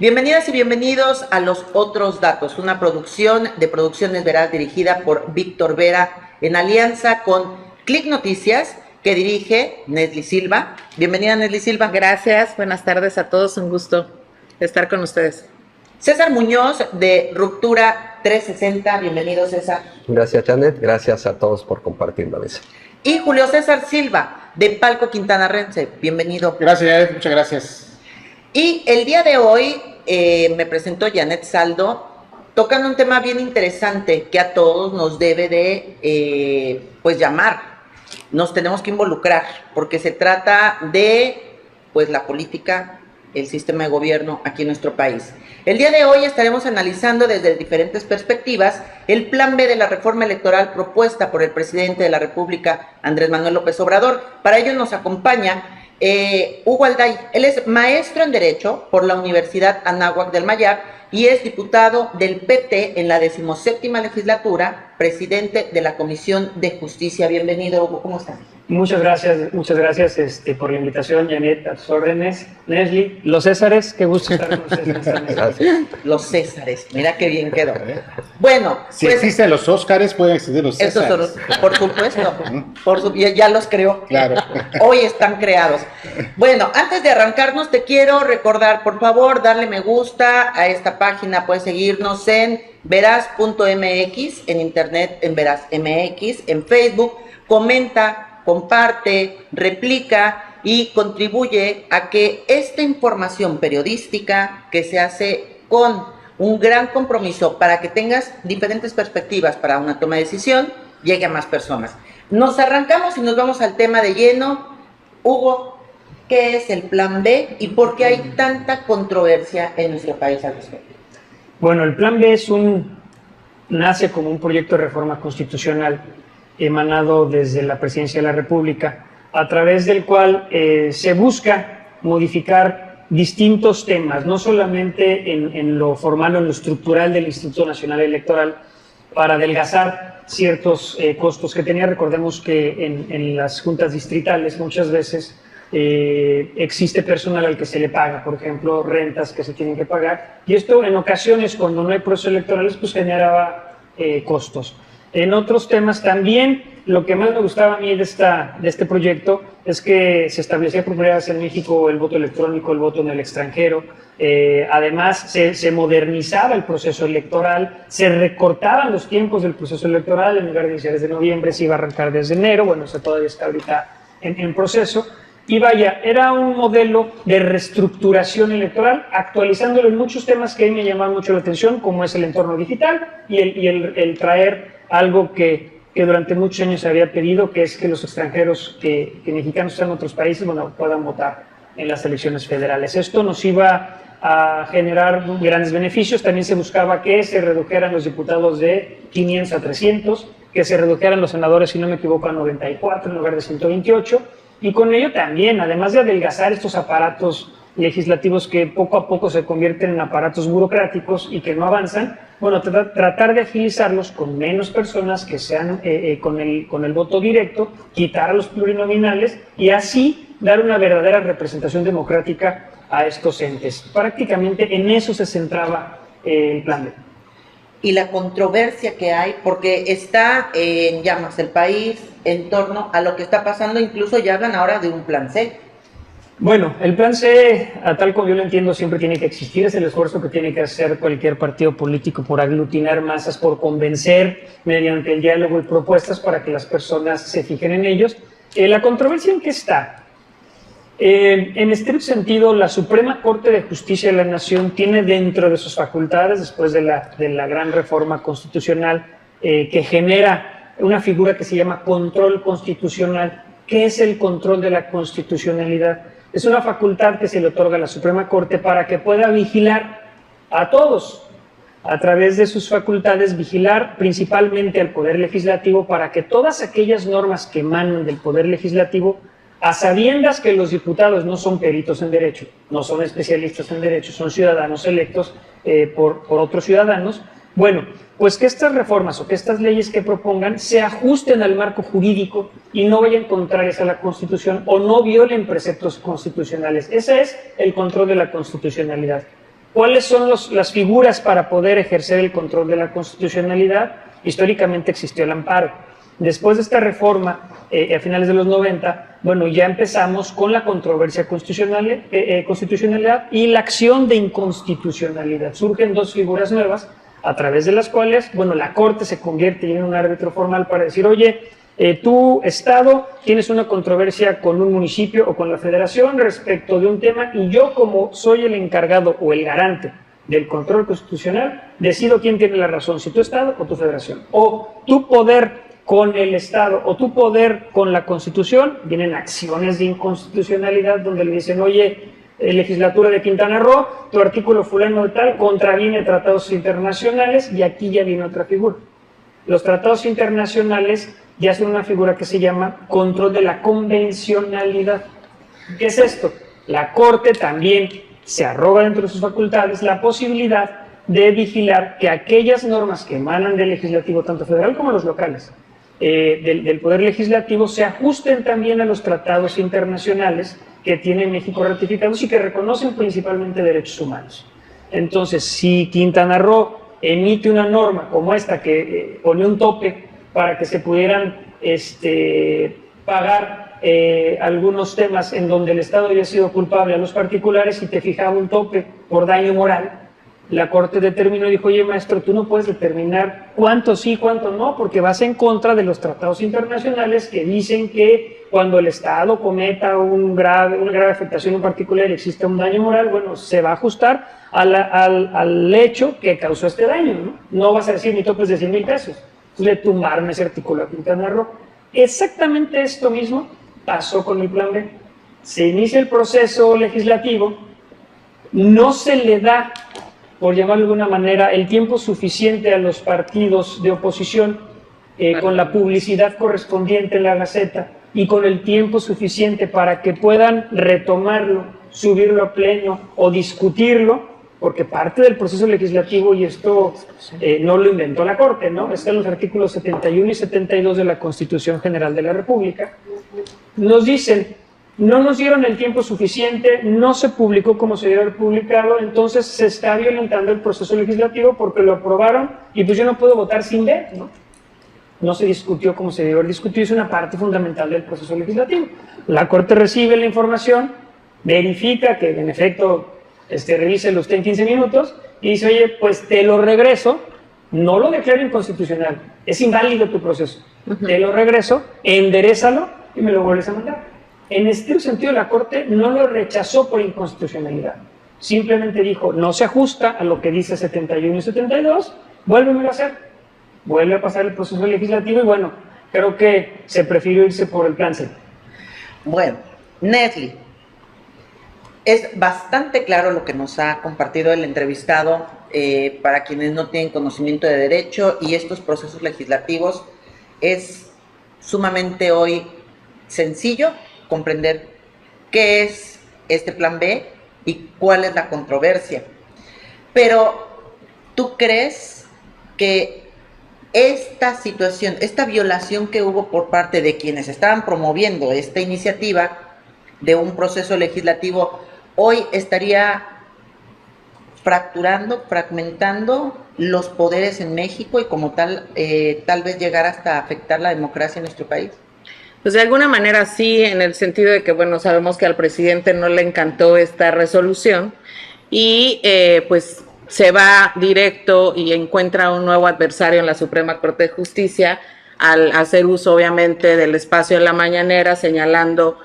Bienvenidas y bienvenidos a Los Otros Datos, una producción de Producciones Veraz dirigida por Víctor Vera en alianza con Click Noticias, que dirige Nesli Silva. Bienvenida, Nesli Silva. Gracias, buenas tardes a todos, un gusto estar con ustedes. César Muñoz de Ruptura 360, bienvenido, César. Gracias, Janet, gracias a todos por compartir la mesa. Y Julio César Silva de Palco Quintanarrense, bienvenido. Gracias, Janet, muchas gracias. Y el día de hoy me presentó Janet Saldo tocando un tema bien interesante que a todos nos debe de pues llamar. Nos tenemos que involucrar porque se trata de pues la política, el sistema de gobierno aquí en nuestro país. El día de hoy estaremos analizando desde diferentes perspectivas el plan B de la reforma electoral propuesta por el presidente de la República, Andrés Manuel López Obrador. Para ello nos acompaña Hugo Alday. Él es maestro en Derecho por la Universidad Anáhuac del Mayab y es diputado del PT en la 17ª legislatura, presidente de la Comisión de Justicia. Bienvenido, Hugo, ¿cómo estás? Muchas gracias por la invitación, Janet, a tus órdenes. Nesli, los Césares, qué gusto estar con ustedes en esta mesa. Los Césares, mira qué bien quedó. Bueno, si pues, existen los Óscares, pueden existir los Césares. Por supuesto, ya los creó. Claro. Hoy están creados. Bueno, antes de arrancarnos, te quiero recordar, por favor, darle me gusta a esta página. Puedes seguirnos en veraz.mx, en internet, en veraz.mx, en Facebook. Comenta, comparte, replica y contribuye a que esta información periodística que se hace con un gran compromiso para que tengas diferentes perspectivas para una toma de decisión, llegue a más personas. Nos arrancamos y nos vamos al tema de lleno. Hugo, ¿qué es el Plan B y por qué hay tanta controversia en nuestro país al respecto? Bueno, el Plan B nace como un proyecto de reforma constitucional emanado desde la Presidencia de la República, a través del cual se busca modificar distintos temas, no solamente en lo formal o en lo estructural del Instituto Nacional Electoral, para adelgazar ciertos costos que tenía. Recordemos que en las juntas distritales muchas veces existe personal al que se le paga, por ejemplo, rentas que se tienen que pagar, y esto en ocasiones, cuando no hay procesos electorales, pues generaba costos. En otros temas también, lo que más me gustaba a mí de este proyecto es que se establecía por primera vez en México el voto electrónico, el voto en el extranjero. Además, se modernizaba el proceso electoral, se recortaban los tiempos del proceso electoral. En lugar de iniciar desde noviembre, se iba a arrancar desde enero. Bueno, eso todavía está ahorita en proceso. Y vaya, era un modelo de reestructuración electoral, actualizándolo en muchos temas que a mí me llamaban mucho la atención, como es el entorno digital y el traer algo que durante muchos años se había pedido, que es que los extranjeros que mexicanos están en otros países, bueno, puedan votar en las elecciones federales. Esto nos iba a generar grandes beneficios. También se buscaba que se redujeran los diputados de 500 a 300, que se redujeran los senadores, si no me equivoco, a 94 en lugar de 128, y con ello también, además de adelgazar estos aparatos legislativos que poco a poco se convierten en aparatos burocráticos y que no avanzan, bueno, tratar de agilizarlos con menos personas que sean con el voto directo, quitar a los plurinominales y así dar una verdadera representación democrática a estos entes. Prácticamente en eso se centraba el Plan B. Y la controversia que hay, porque está en llamas el país en torno a lo que está pasando, incluso ya hablan ahora de un Plan C. Bueno, el Plan C, a tal como yo lo entiendo, siempre tiene que existir. Es el esfuerzo que tiene que hacer cualquier partido político por aglutinar masas, por convencer mediante el diálogo y propuestas para que las personas se fijen en ellos. ¿La controversia en qué está? En estricto sentido, la Suprema Corte de Justicia de la Nación tiene dentro de sus facultades, después de la gran reforma constitucional, que genera una figura que se llama control constitucional. ¿Qué es el control de la constitucionalidad? Es una facultad que se le otorga a la Suprema Corte para que pueda vigilar a todos, a través de sus facultades, vigilar principalmente al Poder Legislativo para que todas aquellas normas que emanan del Poder Legislativo, a sabiendas que los diputados no son peritos en derecho, no son especialistas en derecho, son ciudadanos electos por otros ciudadanos, bueno, pues que estas reformas o que estas leyes que propongan se ajusten al marco jurídico y no vayan contrarias a la Constitución o no violen preceptos constitucionales. Ese es el control de la constitucionalidad. ¿Cuáles son las figuras para poder ejercer el control de la constitucionalidad? Históricamente existió el amparo. Después de esta reforma, a finales de los 90, bueno, ya empezamos con la controversia constitucionalidad y la acción de inconstitucionalidad. Surgen dos figuras nuevas a través de las cuales, bueno, la Corte se convierte en un árbitro formal para decir, oye, tu Estado tienes una controversia con un municipio o con la Federación respecto de un tema y yo, como soy el encargado o el garante del control constitucional, decido quién tiene la razón, si tu Estado o tu Federación. O tu poder con el Estado o tu poder con la Constitución, vienen acciones de inconstitucionalidad donde le dicen, oye, legislatura de Quintana Roo, tu artículo fulano de tal contraviene tratados internacionales, y aquí ya viene otra figura. Los tratados internacionales ya son una figura que se llama control de la convencionalidad. ¿Qué es esto? La Corte también se arroga dentro de sus facultades la posibilidad de vigilar que aquellas normas que emanan del legislativo, tanto federal como los locales, del Poder Legislativo, se ajusten también a los tratados internacionales que tiene México ratificados y que reconocen principalmente derechos humanos. Entonces, si Quintana Roo emite una norma como esta que pone un tope para que se pudieran pagar algunos temas en donde el Estado había sido culpable a los particulares y te fijaba un tope por daño moral, la Corte determinó y dijo, oye maestro, tú no puedes determinar cuánto sí, cuánto no, porque vas en contra de los tratados internacionales que dicen que cuando el Estado cometa una grave afectación en particular y existe un daño moral, bueno, se va a ajustar al hecho que causó este daño, ¿no? No vas a decir mi tope es de 100,000 pesos. Le tumbaron ese artículo a Quintana Roo. Exactamente esto mismo pasó con el Plan B. Se inicia el proceso legislativo, no se le da, por llamarlo de alguna manera, el tiempo suficiente a los partidos de oposición con la publicidad correspondiente en la Gaceta y con el tiempo suficiente para que puedan retomarlo, subirlo a pleno o discutirlo, porque parte del proceso legislativo, y esto no lo inventó la Corte, ¿no? Está en los artículos 71 y 72 de la Constitución General de la República, nos dicen, no nos dieron el tiempo suficiente, no se publicó como se debe haber publicado, entonces se está violentando el proceso legislativo porque lo aprobaron y pues yo no puedo votar sin ver, ¿no? No se discutió como se debe haber discutido, es una parte fundamental del proceso legislativo. La Corte recibe la información, verifica que en efecto revíselo usted en 15 minutos y dice, oye, pues te lo regreso, no lo declaro inconstitucional, es inválido tu proceso, te lo regreso, enderézalo y me lo vuelves a mandar. En este sentido, la Corte no lo rechazó por inconstitucionalidad, simplemente dijo, no se ajusta a lo que dice 71 y 72, vuélvemelo a hacer, vuelve a pasar el proceso legislativo y bueno, creo que se prefirió irse por el plan C. Bueno, Nesli, es bastante claro lo que nos ha compartido el entrevistado para quienes no tienen conocimiento de derecho, y estos procesos legislativos es sumamente hoy sencillo comprender qué es este plan B y cuál es la controversia. Pero, ¿tú crees que esta situación, esta violación que hubo por parte de quienes estaban promoviendo esta iniciativa de un proceso legislativo, hoy estaría fragmentando los poderes en México y como tal, tal vez llegar hasta afectar la democracia en nuestro país? Pues de alguna manera sí, en el sentido de que, bueno, sabemos que al presidente no le encantó esta resolución y pues se va directo y encuentra un nuevo adversario en la Suprema Corte de Justicia al hacer uso obviamente del espacio de la mañanera, señalando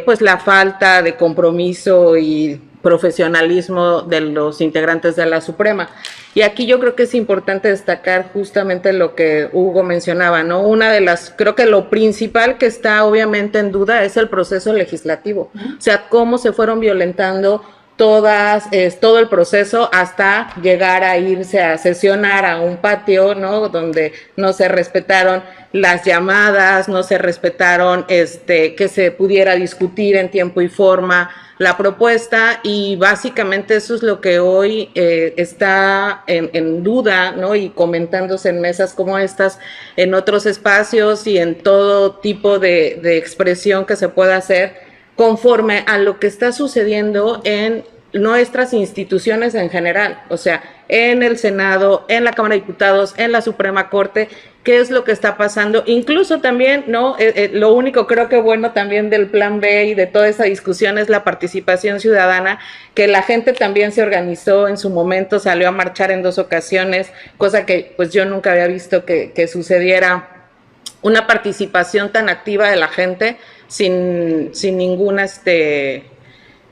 pues la falta de compromiso y profesionalismo de los integrantes de la Suprema. Y aquí yo creo que es importante destacar justamente lo que Hugo mencionaba, ¿no? Una de las, creo que lo principal que está obviamente en duda es el proceso legislativo, o sea, cómo se fueron violentando todo el proceso hasta llegar a irse a sesionar a un patio, ¿no? Donde no se respetaron las llamadas, no se respetaron que se pudiera discutir en tiempo y forma la propuesta, y básicamente eso es lo que hoy está en duda, ¿no? Y comentándose en mesas como estas, en otros espacios y en todo tipo de expresión que se pueda hacer conforme a lo que está sucediendo en nuestras instituciones en general, o sea, en el Senado, en la Cámara de Diputados, en la Suprema Corte, qué es lo que está pasando, incluso también, ¿no? Lo único creo que bueno también del Plan B y de toda esa discusión es la participación ciudadana, que la gente también se organizó en su momento, salió a marchar en 2 ocasiones, cosa que pues yo nunca había visto que sucediera, una participación tan activa de la gente sin ninguna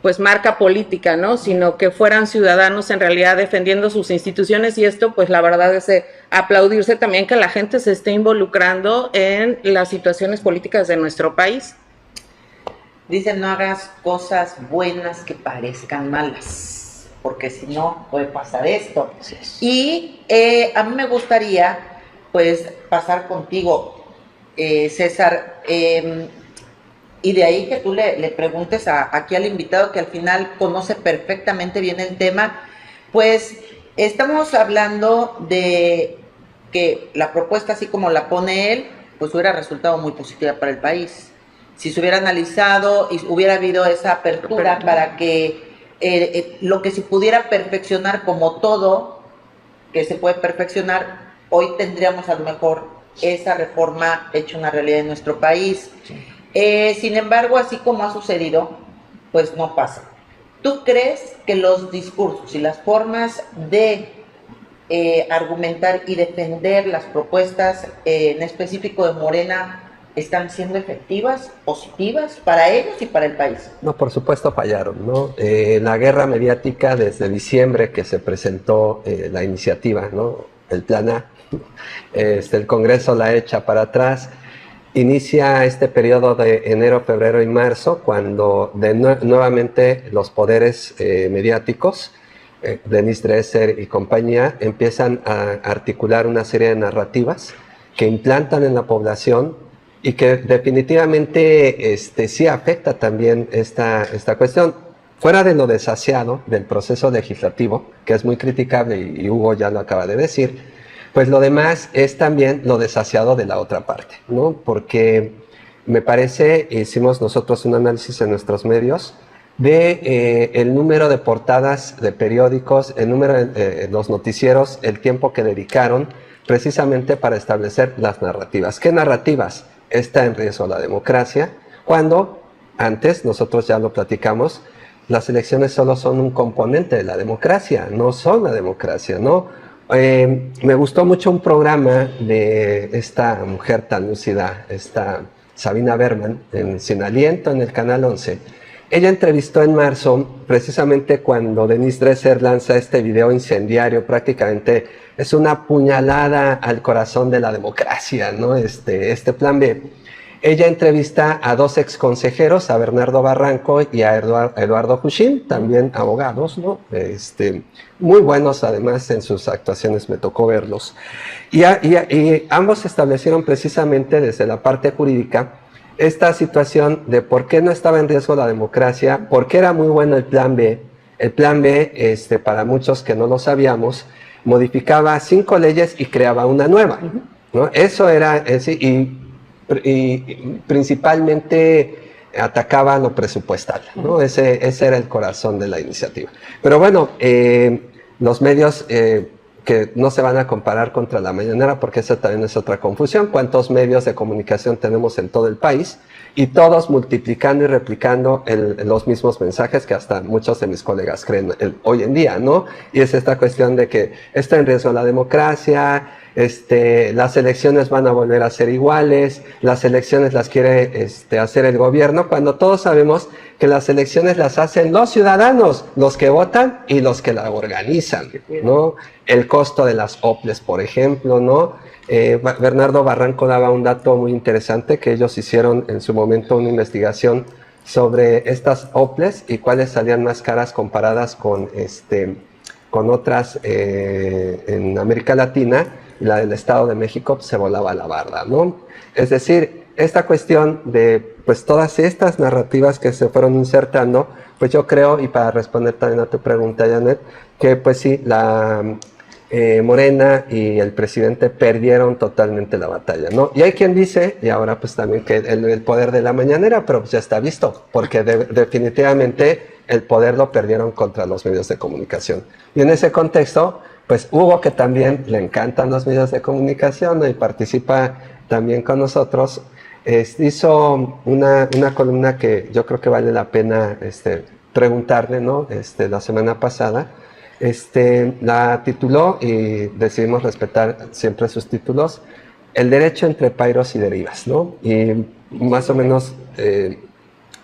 pues marca política, ¿no? Sino que fueran ciudadanos en realidad defendiendo sus instituciones, y esto pues la verdad es aplaudirse también que la gente se esté involucrando en las situaciones políticas de nuestro país. Dicen, no hagas cosas buenas que parezcan malas, porque si no puede pasar esto. Y a mí me gustaría pues pasar contigo, César, y de ahí que tú le preguntes aquí al invitado, que al final conoce perfectamente bien el tema. Pues estamos hablando de que la propuesta, así como la pone él, pues hubiera resultado muy positiva para el país. Si se hubiera analizado y hubiera habido esa apertura para que lo que se pudiera perfeccionar, como todo que se puede perfeccionar, hoy tendríamos a lo mejor esa reforma hecha una realidad en nuestro país. Sin embargo, así como ha sucedido, pues no pasa. ¿Tú crees que los discursos y las formas de argumentar y defender las propuestas, en específico de Morena, están siendo efectivas, positivas para ellos y para el país? No, por supuesto fallaron, ¿no? La guerra mediática desde diciembre que se presentó la iniciativa, ¿no? El Plan A, el Congreso la echa para atrás. Inicia este periodo de enero, febrero y marzo, cuando nuevamente los poderes mediáticos, Denise Dresser y compañía, empiezan a articular una serie de narrativas que implantan en la población y que definitivamente sí afecta también esta cuestión. Fuera de lo desasiado del proceso legislativo, que es muy criticable y Hugo ya lo acaba de decir, pues lo demás es también lo desasiado de la otra parte, ¿no? Porque me parece, hicimos nosotros un análisis en nuestros medios de el número de portadas de periódicos, el número de los noticieros, el tiempo que dedicaron precisamente para establecer las narrativas. ¿Qué narrativas? Está en riesgo la democracia, cuando antes, nosotros ya lo platicamos, las elecciones solo son un componente de la democracia, no son la democracia, ¿no? Me gustó mucho un programa de esta mujer tan lúcida, esta Sabina Berman, en Sin Aliento, en el Canal 11. Ella entrevistó en marzo, precisamente cuando Denise Dresser lanza este video incendiario, prácticamente es una puñalada al corazón de la democracia, ¿no? Este Plan B. Ella entrevista a 2 exconsejeros, a Bernardo Barranco y a Eduardo Juchín, también abogados, ¿no? Muy buenos además en sus actuaciones, me tocó verlos. Y ambos establecieron precisamente desde la parte jurídica esta situación de por qué no estaba en riesgo la democracia, por qué era muy bueno el Plan B. El Plan B, para muchos que no lo sabíamos, modificaba 5 leyes y creaba una nueva, ¿no? Eso era, y principalmente atacaba lo presupuestal, ¿no? Ese era el corazón de la iniciativa. Pero bueno, los medios que no se van a comparar contra la mañanera, porque esa también es otra confusión. ¿Cuántos medios de comunicación tenemos en todo el país? Y todos multiplicando y replicando los mismos mensajes que hasta muchos de mis colegas creen hoy en día, ¿no? Y es esta cuestión de que está en riesgo la democracia, las elecciones van a volver a ser iguales, las elecciones las quiere hacer el gobierno, cuando todos sabemos que las elecciones las hacen los ciudadanos, los que votan y los que la organizan, ¿no? El costo de las OPLES, por ejemplo, ¿no? Bernardo Barranco daba un dato muy interesante, que ellos hicieron en su momento una investigación sobre estas OPLES y cuáles salían más caras comparadas con otras en América Latina. La del Estado de México se volaba la barda, ¿no? Es decir, esta cuestión de pues todas estas narrativas que se fueron insertando, pues yo creo, y para responder también a tu pregunta, Janet, que pues sí, Morena y el presidente perdieron totalmente la batalla, ¿no? Y hay quien dice, y ahora pues también que el poder de la mañanera, pero pues ya está visto, porque definitivamente el poder lo perdieron contra los medios de comunicación. Y en ese contexto, pues Hugo, que también le encantan los medios de comunicación, ¿no? Y participa también con nosotros, hizo una columna que yo creo que vale la pena preguntarle, ¿no? La semana pasada. La tituló, y decidimos respetar siempre sus títulos, El derecho entre pairos y derivas, ¿no? Y más o menos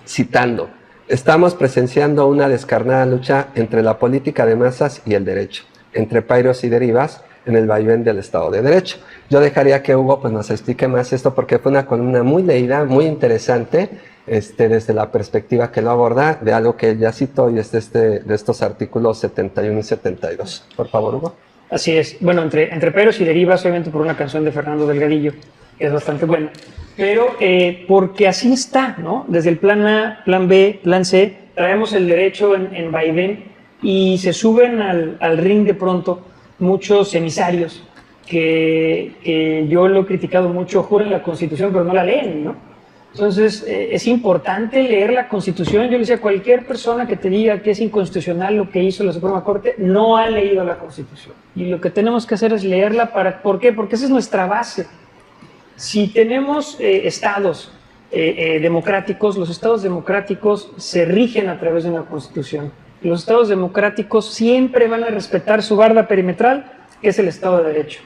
citando, estamos presenciando una descarnada lucha entre la política de masas y el derecho, entre pairos y derivas en el vaivén del Estado de Derecho. Yo dejaría que Hugo pues, nos explique más esto, porque fue una columna muy leída, muy interesante, desde la perspectiva que lo aborda, de algo que él ya citó, y es de estos artículos 71 y 72. Por favor, Hugo. Así es. Bueno, entre peros y derivas, obviamente por una canción de Fernando Delgadillo, que es bastante buena, pero porque así está, ¿no? Desde el plan A, plan B, plan C, traemos el derecho en vaivén y se suben al ring de pronto muchos emisarios que yo lo he criticado mucho, juran la Constitución pero no la leen, ¿no? Entonces, es importante leer la Constitución. Yo le decía, cualquier persona que te diga que es inconstitucional lo que hizo la Suprema Corte, no ha leído la Constitución. Y lo que tenemos que hacer es leerla. ¿Por qué? Porque esa es nuestra base. Si tenemos estados democráticos, los estados democráticos se rigen a través de una Constitución. Los estados democráticos siempre van a respetar su barda perimetral, que es el Estado de Derecho.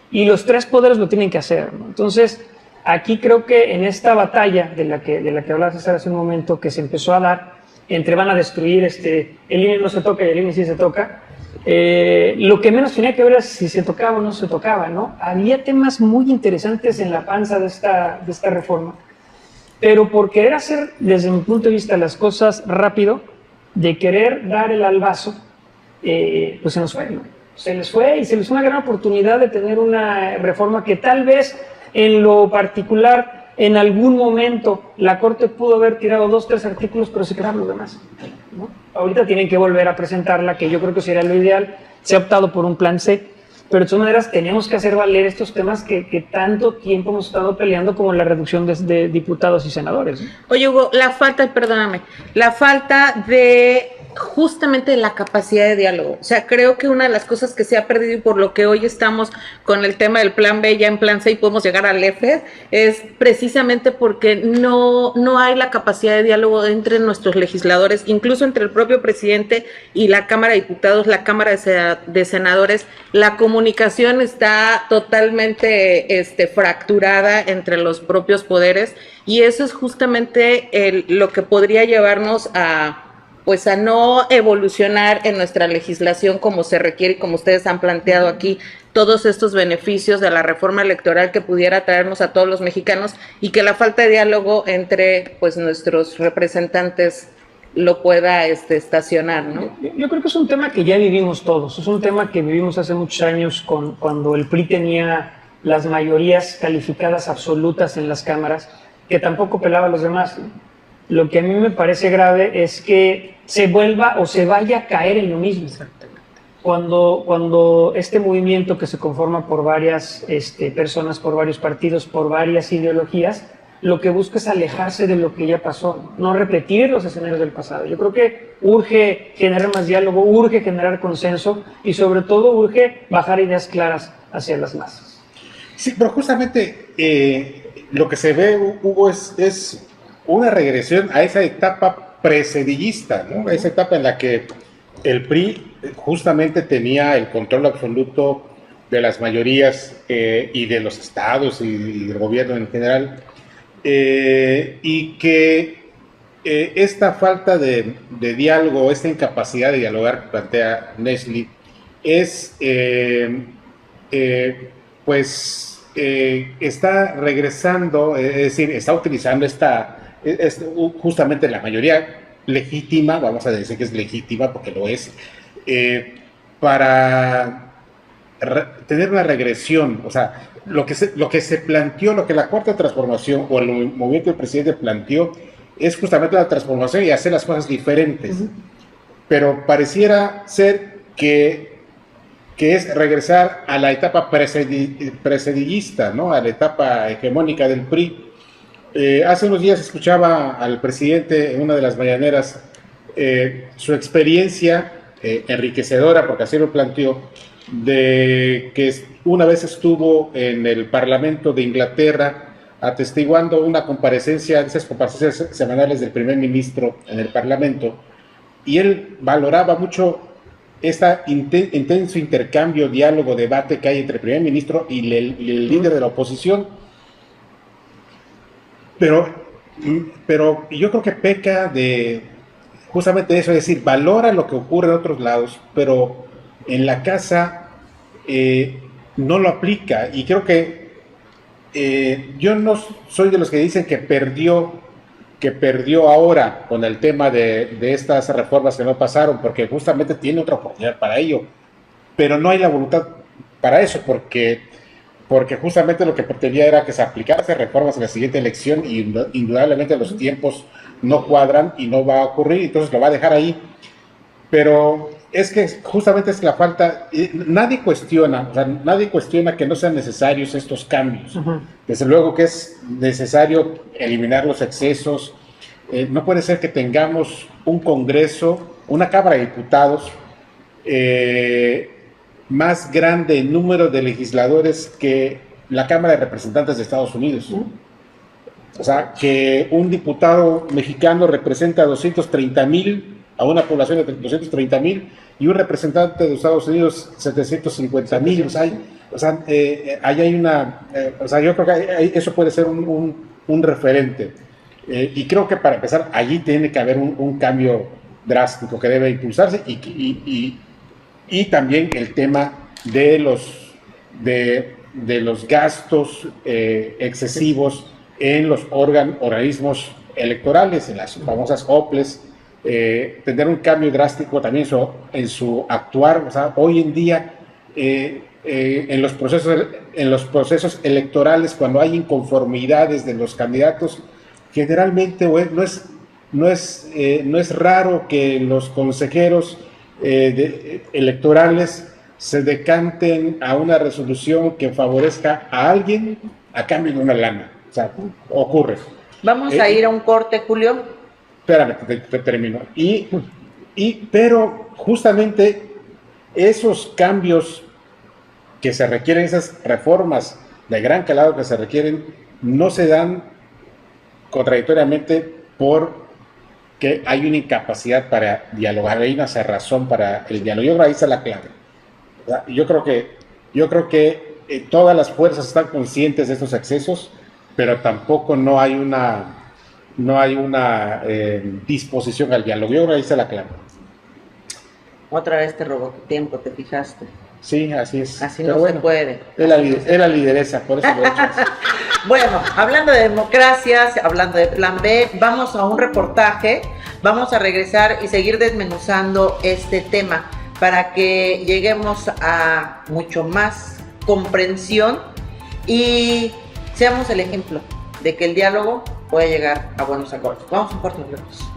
Y los tres poderes lo tienen que hacer, ¿no? Entonces, aquí creo que en esta batalla de la que hablaba César hace un momento, que se empezó a dar entre van a destruir, el INE no se toca y el INE sí se toca, lo que menos tenía que ver es si se tocaba o no se tocaba, ¿no? Había temas muy interesantes en la panza de esta reforma, pero por querer hacer, desde mi punto de vista, las cosas rápido, de querer dar el albazo, pues se nos fue, ¿no? Se les fue, y se les fue una gran oportunidad de tener una reforma que tal vez en lo particular, en algún momento, la Corte pudo haber tirado 2, 3 artículos, pero se quedaron los demás, ¿no? Ahorita tienen que volver a presentarla, que yo creo que sería lo ideal. Se ha optado por un plan C, pero de todas maneras tenemos que hacer valer estos temas que tanto tiempo hemos estado peleando, como la reducción de diputados y senadores, ¿no? Oye, Hugo, la falta de justamente la capacidad de diálogo. O sea, creo que una de las cosas que se ha perdido, y por lo que hoy estamos con el tema del plan B, ya en plan C y podemos llegar al F, es precisamente porque no hay la capacidad de diálogo entre nuestros legisladores, incluso entre el propio presidente y la Cámara de Diputados, la Cámara de Senadores. La comunicación está totalmente fracturada entre los propios poderes, y eso es justamente lo que podría llevarnos a no evolucionar en nuestra legislación como se requiere y como ustedes han planteado aquí, todos estos beneficios de la reforma electoral que pudiera traernos a todos los mexicanos, y que la falta de diálogo entre nuestros representantes lo pueda estacionar, ¿no? Yo creo que es un tema que ya vivimos todos, es un tema que vivimos hace muchos años cuando el PRI tenía las mayorías calificadas absolutas en las cámaras, que tampoco pelaba a los demás, ¿no? Lo que a mí me parece grave es que se vuelva o se vaya a caer en lo mismo. Cuando este movimiento, que se conforma por varias personas, por varios partidos, por varias ideologías, lo que busca es alejarse de lo que ya pasó, no repetir los escenarios del pasado. Yo creo que urge generar más diálogo, urge generar consenso, y sobre todo urge bajar ideas claras hacia las masas. Sí, pero justamente lo que se ve, Hugo, es una regresión a esa etapa precedillista, ¿no? Esa etapa en la que el PRI justamente tenía el control absoluto de las mayorías y de los estados y del gobierno en general, y que esta falta de diálogo, esta incapacidad de dialogar que plantea Nestlé, es está regresando, es decir, está utilizando justamente la mayoría legítima, vamos a decir que es legítima porque lo es, para tener una regresión. O sea, lo que se planteó, lo que la Cuarta Transformación o el movimiento del presidente planteó, es justamente la transformación y hacer las cosas diferentes. Pero pareciera ser que que es regresar a la etapa presedillista, ¿no? A la etapa hegemónica del PRI. Hace unos días escuchaba al presidente en una de las mañaneras su experiencia enriquecedora, porque así lo planteó, de que una vez estuvo en el Parlamento de Inglaterra atestiguando una comparecencia, esas comparecencias semanales del primer ministro en el Parlamento, y él valoraba mucho este intenso intercambio, diálogo, debate que hay entre el primer ministro y el líder de la oposición. Pero yo creo que peca de justamente eso, es decir, valora lo que ocurre en otros lados, pero en la casa no lo aplica. Y creo que yo no soy de los que dicen que perdió ahora con el tema de estas reformas que no pasaron, porque justamente tiene otra oportunidad para ello, pero no hay la voluntad para eso, porque justamente lo que pretendía era que se aplicaran esas reformas en la siguiente elección, y indudablemente los tiempos no cuadran y no va a ocurrir, entonces lo va a dejar ahí. Pero es que justamente es la falta, nadie cuestiona que no sean necesarios estos cambios. Desde luego que es necesario eliminar los excesos. No puede ser que tengamos un Congreso, una Cámara de Diputados más grande en número de legisladores que la Cámara de Representantes de Estados Unidos. O sea, que un diputado mexicano representa 230,000 a una población de 230,000, y un representante de Estados Unidos 750,000. Ahí hay una, yo creo que eso puede ser un referente. Y creo que para empezar, allí tiene que haber un cambio drástico que debe impulsarse, y también el tema de los gastos excesivos en los organismos electorales, en las famosas OPLES, tener un cambio drástico también en su actuar. O sea, hoy en día en los procesos electorales, cuando hay inconformidades de los candidatos, generalmente no es raro que los consejeros electorales se decanten a una resolución que favorezca a alguien a cambio de una lana. O sea, ocurre. Vamos a ir a un corte, Julio. Espérame, te termino. Pero justamente esos cambios que se requieren, esas reformas de gran calado que se requieren, no se dan contradictoriamente porque hay una incapacidad para dialogar, hay una cerrazón para el diálogo. Yo creo que ahí está la clave. Yo creo que todas las fuerzas están conscientes de estos excesos, pero tampoco no hay una disposición al diálogo. Yo creo que ahí está la clave. Otra vez te robó tu tiempo, ¿te fijaste? Sí, así es. Así no se puede. Es la lideresa, por eso lo he hecho así. Bueno, hablando de democracias, hablando de Plan B, vamos a un reportaje, vamos a regresar y seguir desmenuzando este tema para que lleguemos a mucho más comprensión y seamos el ejemplo de que el diálogo puede llegar a buenos acuerdos. Vamos a un corte, volvemos.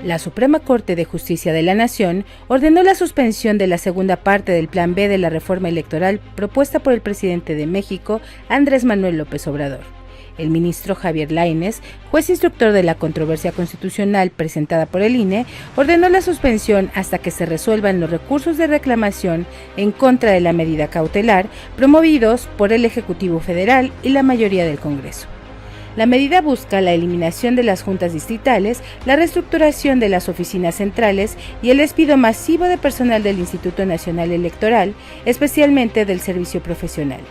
La Suprema Corte de Justicia de la Nación ordenó la suspensión de la segunda parte del Plan B de la reforma electoral propuesta por el presidente de México, Andrés Manuel López Obrador. El ministro Javier Lainez, juez instructor de la controversia constitucional presentada por el INE, ordenó la suspensión hasta que se resuelvan los recursos de reclamación en contra de la medida cautelar promovidos por el Ejecutivo Federal y la mayoría del Congreso. La medida busca la eliminación de las juntas distritales, la reestructuración de las oficinas centrales y el despido masivo de personal del Instituto Nacional Electoral, especialmente del servicio profesional.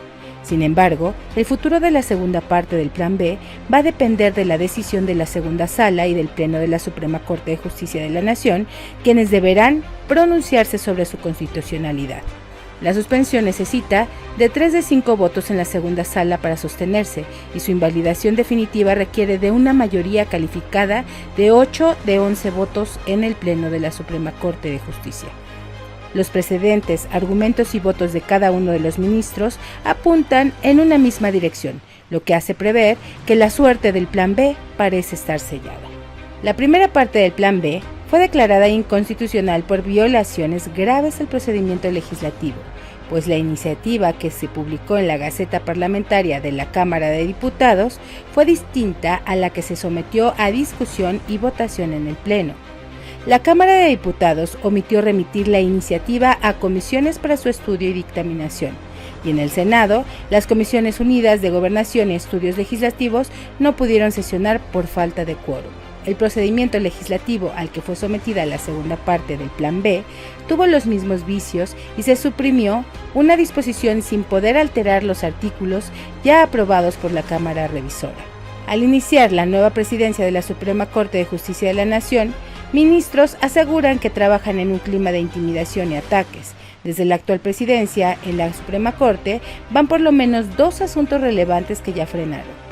Sin embargo, el futuro de la segunda parte del Plan B va a depender de la decisión de la segunda sala y del Pleno de la Suprema Corte de Justicia de la Nación, quienes deberán pronunciarse sobre su constitucionalidad. La suspensión necesita de 3 de 5 votos en la segunda sala para sostenerse y su invalidación definitiva requiere de una mayoría calificada de 8 de 11 votos en el Pleno de la Suprema Corte de Justicia. Los precedentes, argumentos y votos de cada uno de los ministros apuntan en una misma dirección, lo que hace prever que la suerte del Plan B parece estar sellada. La primera parte del Plan B fue declarada inconstitucional por violaciones graves al procedimiento legislativo, pues la iniciativa que se publicó en la Gaceta Parlamentaria de la Cámara de Diputados fue distinta a la que se sometió a discusión y votación en el Pleno. La Cámara de Diputados omitió remitir la iniciativa a comisiones para su estudio y dictaminación, y en el Senado, las Comisiones Unidas de Gobernación y Estudios Legislativos no pudieron sesionar por falta de quórum. El procedimiento legislativo al que fue sometida la segunda parte del Plan B tuvo los mismos vicios y se suprimió una disposición sin poder alterar los artículos ya aprobados por la Cámara Revisora. Al iniciar la nueva presidencia de la Suprema Corte de Justicia de la Nación, ministros aseguran que trabajan en un clima de intimidación y ataques. Desde la actual presidencia, en la Suprema Corte, van por lo menos 2 asuntos relevantes que ya frenaron.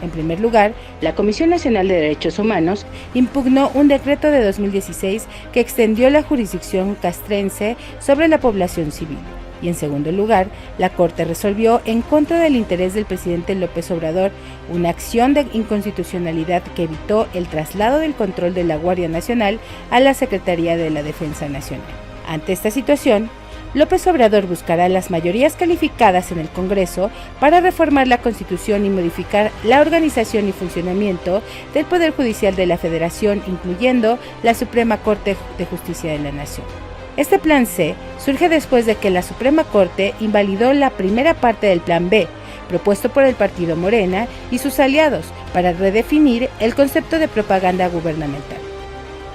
En primer lugar, la Comisión Nacional de Derechos Humanos impugnó un decreto de 2016 que extendió la jurisdicción castrense sobre la población civil. Y en segundo lugar, la Corte resolvió en contra del interés del presidente López Obrador una acción de inconstitucionalidad que evitó el traslado del control de la Guardia Nacional a la Secretaría de la Defensa Nacional. Ante esta situación, López Obrador buscará las mayorías calificadas en el Congreso para reformar la Constitución y modificar la organización y funcionamiento del Poder Judicial de la Federación, incluyendo la Suprema Corte de Justicia de la Nación. Este Plan C surge después de que la Suprema Corte invalidó la primera parte del Plan B, propuesto por el partido Morena y sus aliados, para redefinir el concepto de propaganda gubernamental.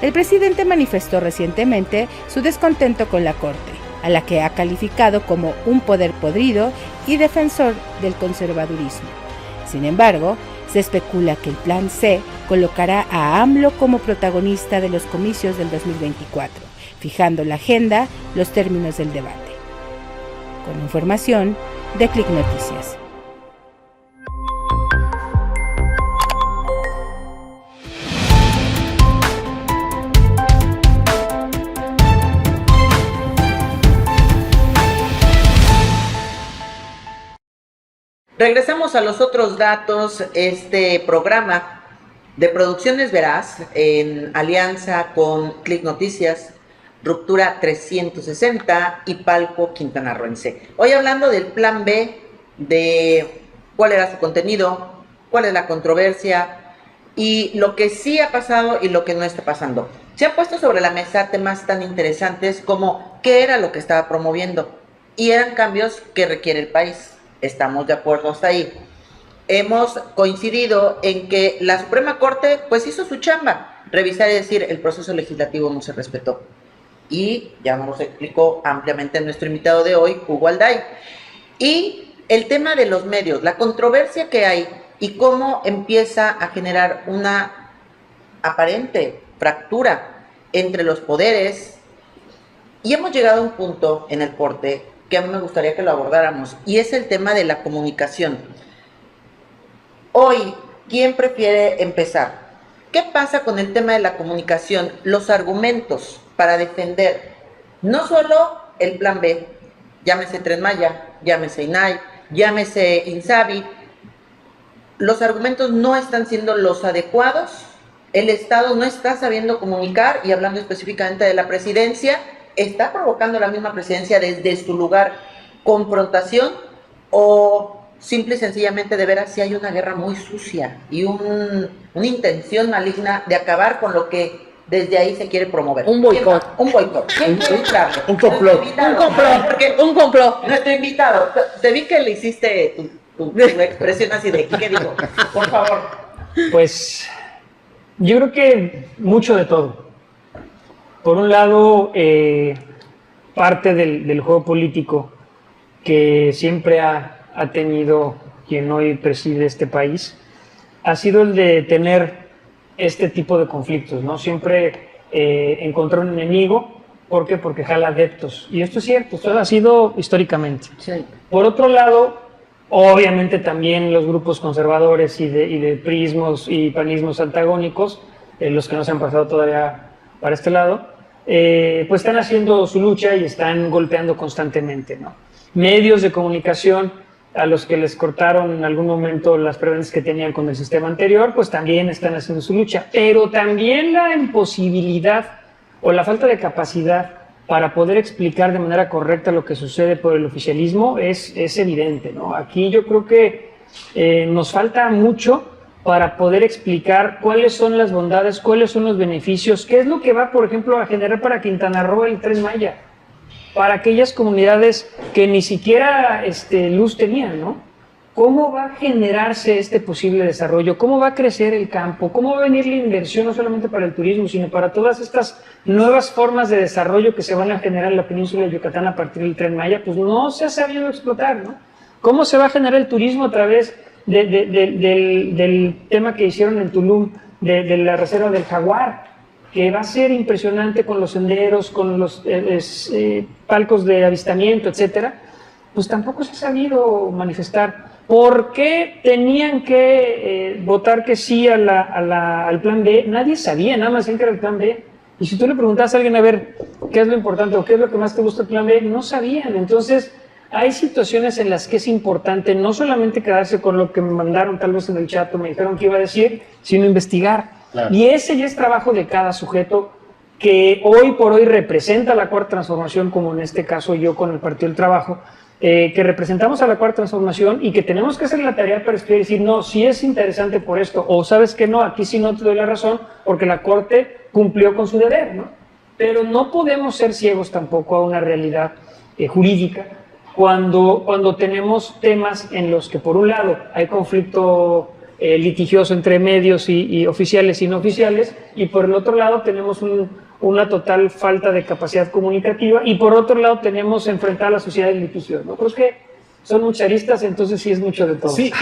El presidente manifestó recientemente su descontento con la Corte, a la que ha calificado como un poder podrido y defensor del conservadurismo. Sin embargo, se especula que el Plan C colocará a AMLO como protagonista de los comicios del 2024, fijando la agenda, los términos del debate. Con información de Click Noticias. Regresamos a los otros datos. Este programa de Producciones Veraz, en alianza con Click Noticias, Ruptura 360 y Palco Quintanarroense. Hoy hablando del Plan B, de cuál era su contenido, cuál es la controversia y lo que sí ha pasado y lo que no está pasando. Se han puesto sobre la mesa temas tan interesantes como qué era lo que estaba promoviendo y eran cambios que requiere el país. Estamos de acuerdo hasta ahí. Hemos coincidido en que la Suprema Corte pues hizo su chamba, revisar y decir el proceso legislativo no se respetó. Y ya nos explicó ampliamente nuestro invitado de hoy, Hugo Alday. Y el tema de los medios, la controversia que hay y cómo empieza a generar una aparente fractura entre los poderes. Y hemos llegado a un punto en el corte que a mí me gustaría que lo abordáramos, y es el tema de la comunicación. Hoy, ¿quién prefiere empezar? ¿Qué pasa con el tema de la comunicación? Los argumentos para defender no solo el Plan B, llámese Tren Maya, llámese INAI, llámese INSABI, los argumentos no están siendo los adecuados, el Estado no está sabiendo comunicar, y hablando específicamente de la presidencia, ¿está provocando la misma presidencia desde su lugar confrontación o simple y sencillamente de veras si hay una guerra muy sucia y una intención maligna de acabar con lo que desde ahí se quiere promover? Un boicot. Un boicot. Un complot. Un complot. Nuestro invitado, te vi que le hiciste tu expresión así de, ¿qué digo? Por favor. Pues yo creo que mucho de todo. Por un lado, parte del juego político que siempre ha tenido quien hoy preside este país ha sido el de tener este tipo de conflictos, ¿no? Siempre encontrar un enemigo. ¿Por qué? Porque jala adeptos. Y esto es cierto, esto ha sido históricamente. Sí. Por otro lado, obviamente también los grupos conservadores y de priismos y panismos antagónicos, los que no se han pasado todavía para este lado, pues están haciendo su lucha y están golpeando constantemente, ¿no? Medios de comunicación a los que les cortaron en algún momento las prebendas que tenían con el sistema anterior, pues también están haciendo su lucha, pero también la imposibilidad o la falta de capacidad para poder explicar de manera correcta lo que sucede por el oficialismo es evidente, ¿no? Aquí yo creo que nos falta mucho para poder explicar cuáles son las bondades, cuáles son los beneficios, qué es lo que va, por ejemplo, a generar para Quintana Roo el Tren Maya, para aquellas comunidades que ni siquiera luz tenían, ¿no? ¿Cómo va a generarse este posible desarrollo? ¿Cómo va a crecer el campo? ¿Cómo va a venir la inversión no solamente para el turismo, sino para todas estas nuevas formas de desarrollo que se van a generar en la península de Yucatán a partir del Tren Maya? Pues no se ha sabido explotar, ¿no? ¿Cómo se va a generar el turismo a través del tema que hicieron en Tulum, de la reserva del Jaguar, que va a ser impresionante con los senderos, con los palcos de avistamiento, etcétera? Pues tampoco se ha sabido manifestar. ¿Por qué tenían que votar que sí al plan B? Nadie sabía, nada más decían que era el plan B. Y si tú le preguntas a alguien, a ver, ¿qué es lo importante o qué es lo que más te gusta del plan B? No sabían. Entonces, hay situaciones en las que es importante no solamente quedarse con lo que me mandaron tal vez en el chat o me dijeron que iba a decir, sino investigar. Claro. Y ese ya es trabajo de cada sujeto que hoy por hoy representa la Cuarta Transformación, como en este caso yo con el Partido del Trabajo, que representamos a la Cuarta Transformación y que tenemos que hacer la tarea para escribir y decir, no, sí es interesante por esto, o sabes que no, aquí sí no te doy la razón, porque la Corte cumplió con su deber, ¿no? Pero no podemos ser ciegos tampoco a una realidad jurídica cuando tenemos temas en los que, por un lado, hay conflicto litigioso entre medios y oficiales y no oficiales, y por el otro lado tenemos una total falta de capacidad comunicativa, y por otro lado tenemos enfrentar a la sociedad en litigio, ¿no? Creo que son muchas aristas, entonces sí es mucho de todo. Sí,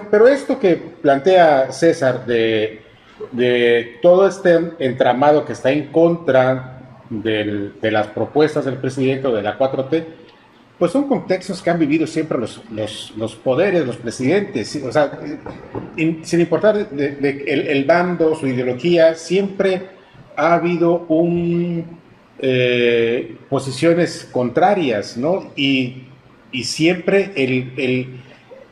pero esto que plantea César de todo este entramado que está en contra de las propuestas del presidente o de la 4T, pues son contextos que han vivido siempre los poderes, los presidentes, o sea, sin importar el bando, su ideología, siempre ha habido posiciones contrarias, ¿no? Y siempre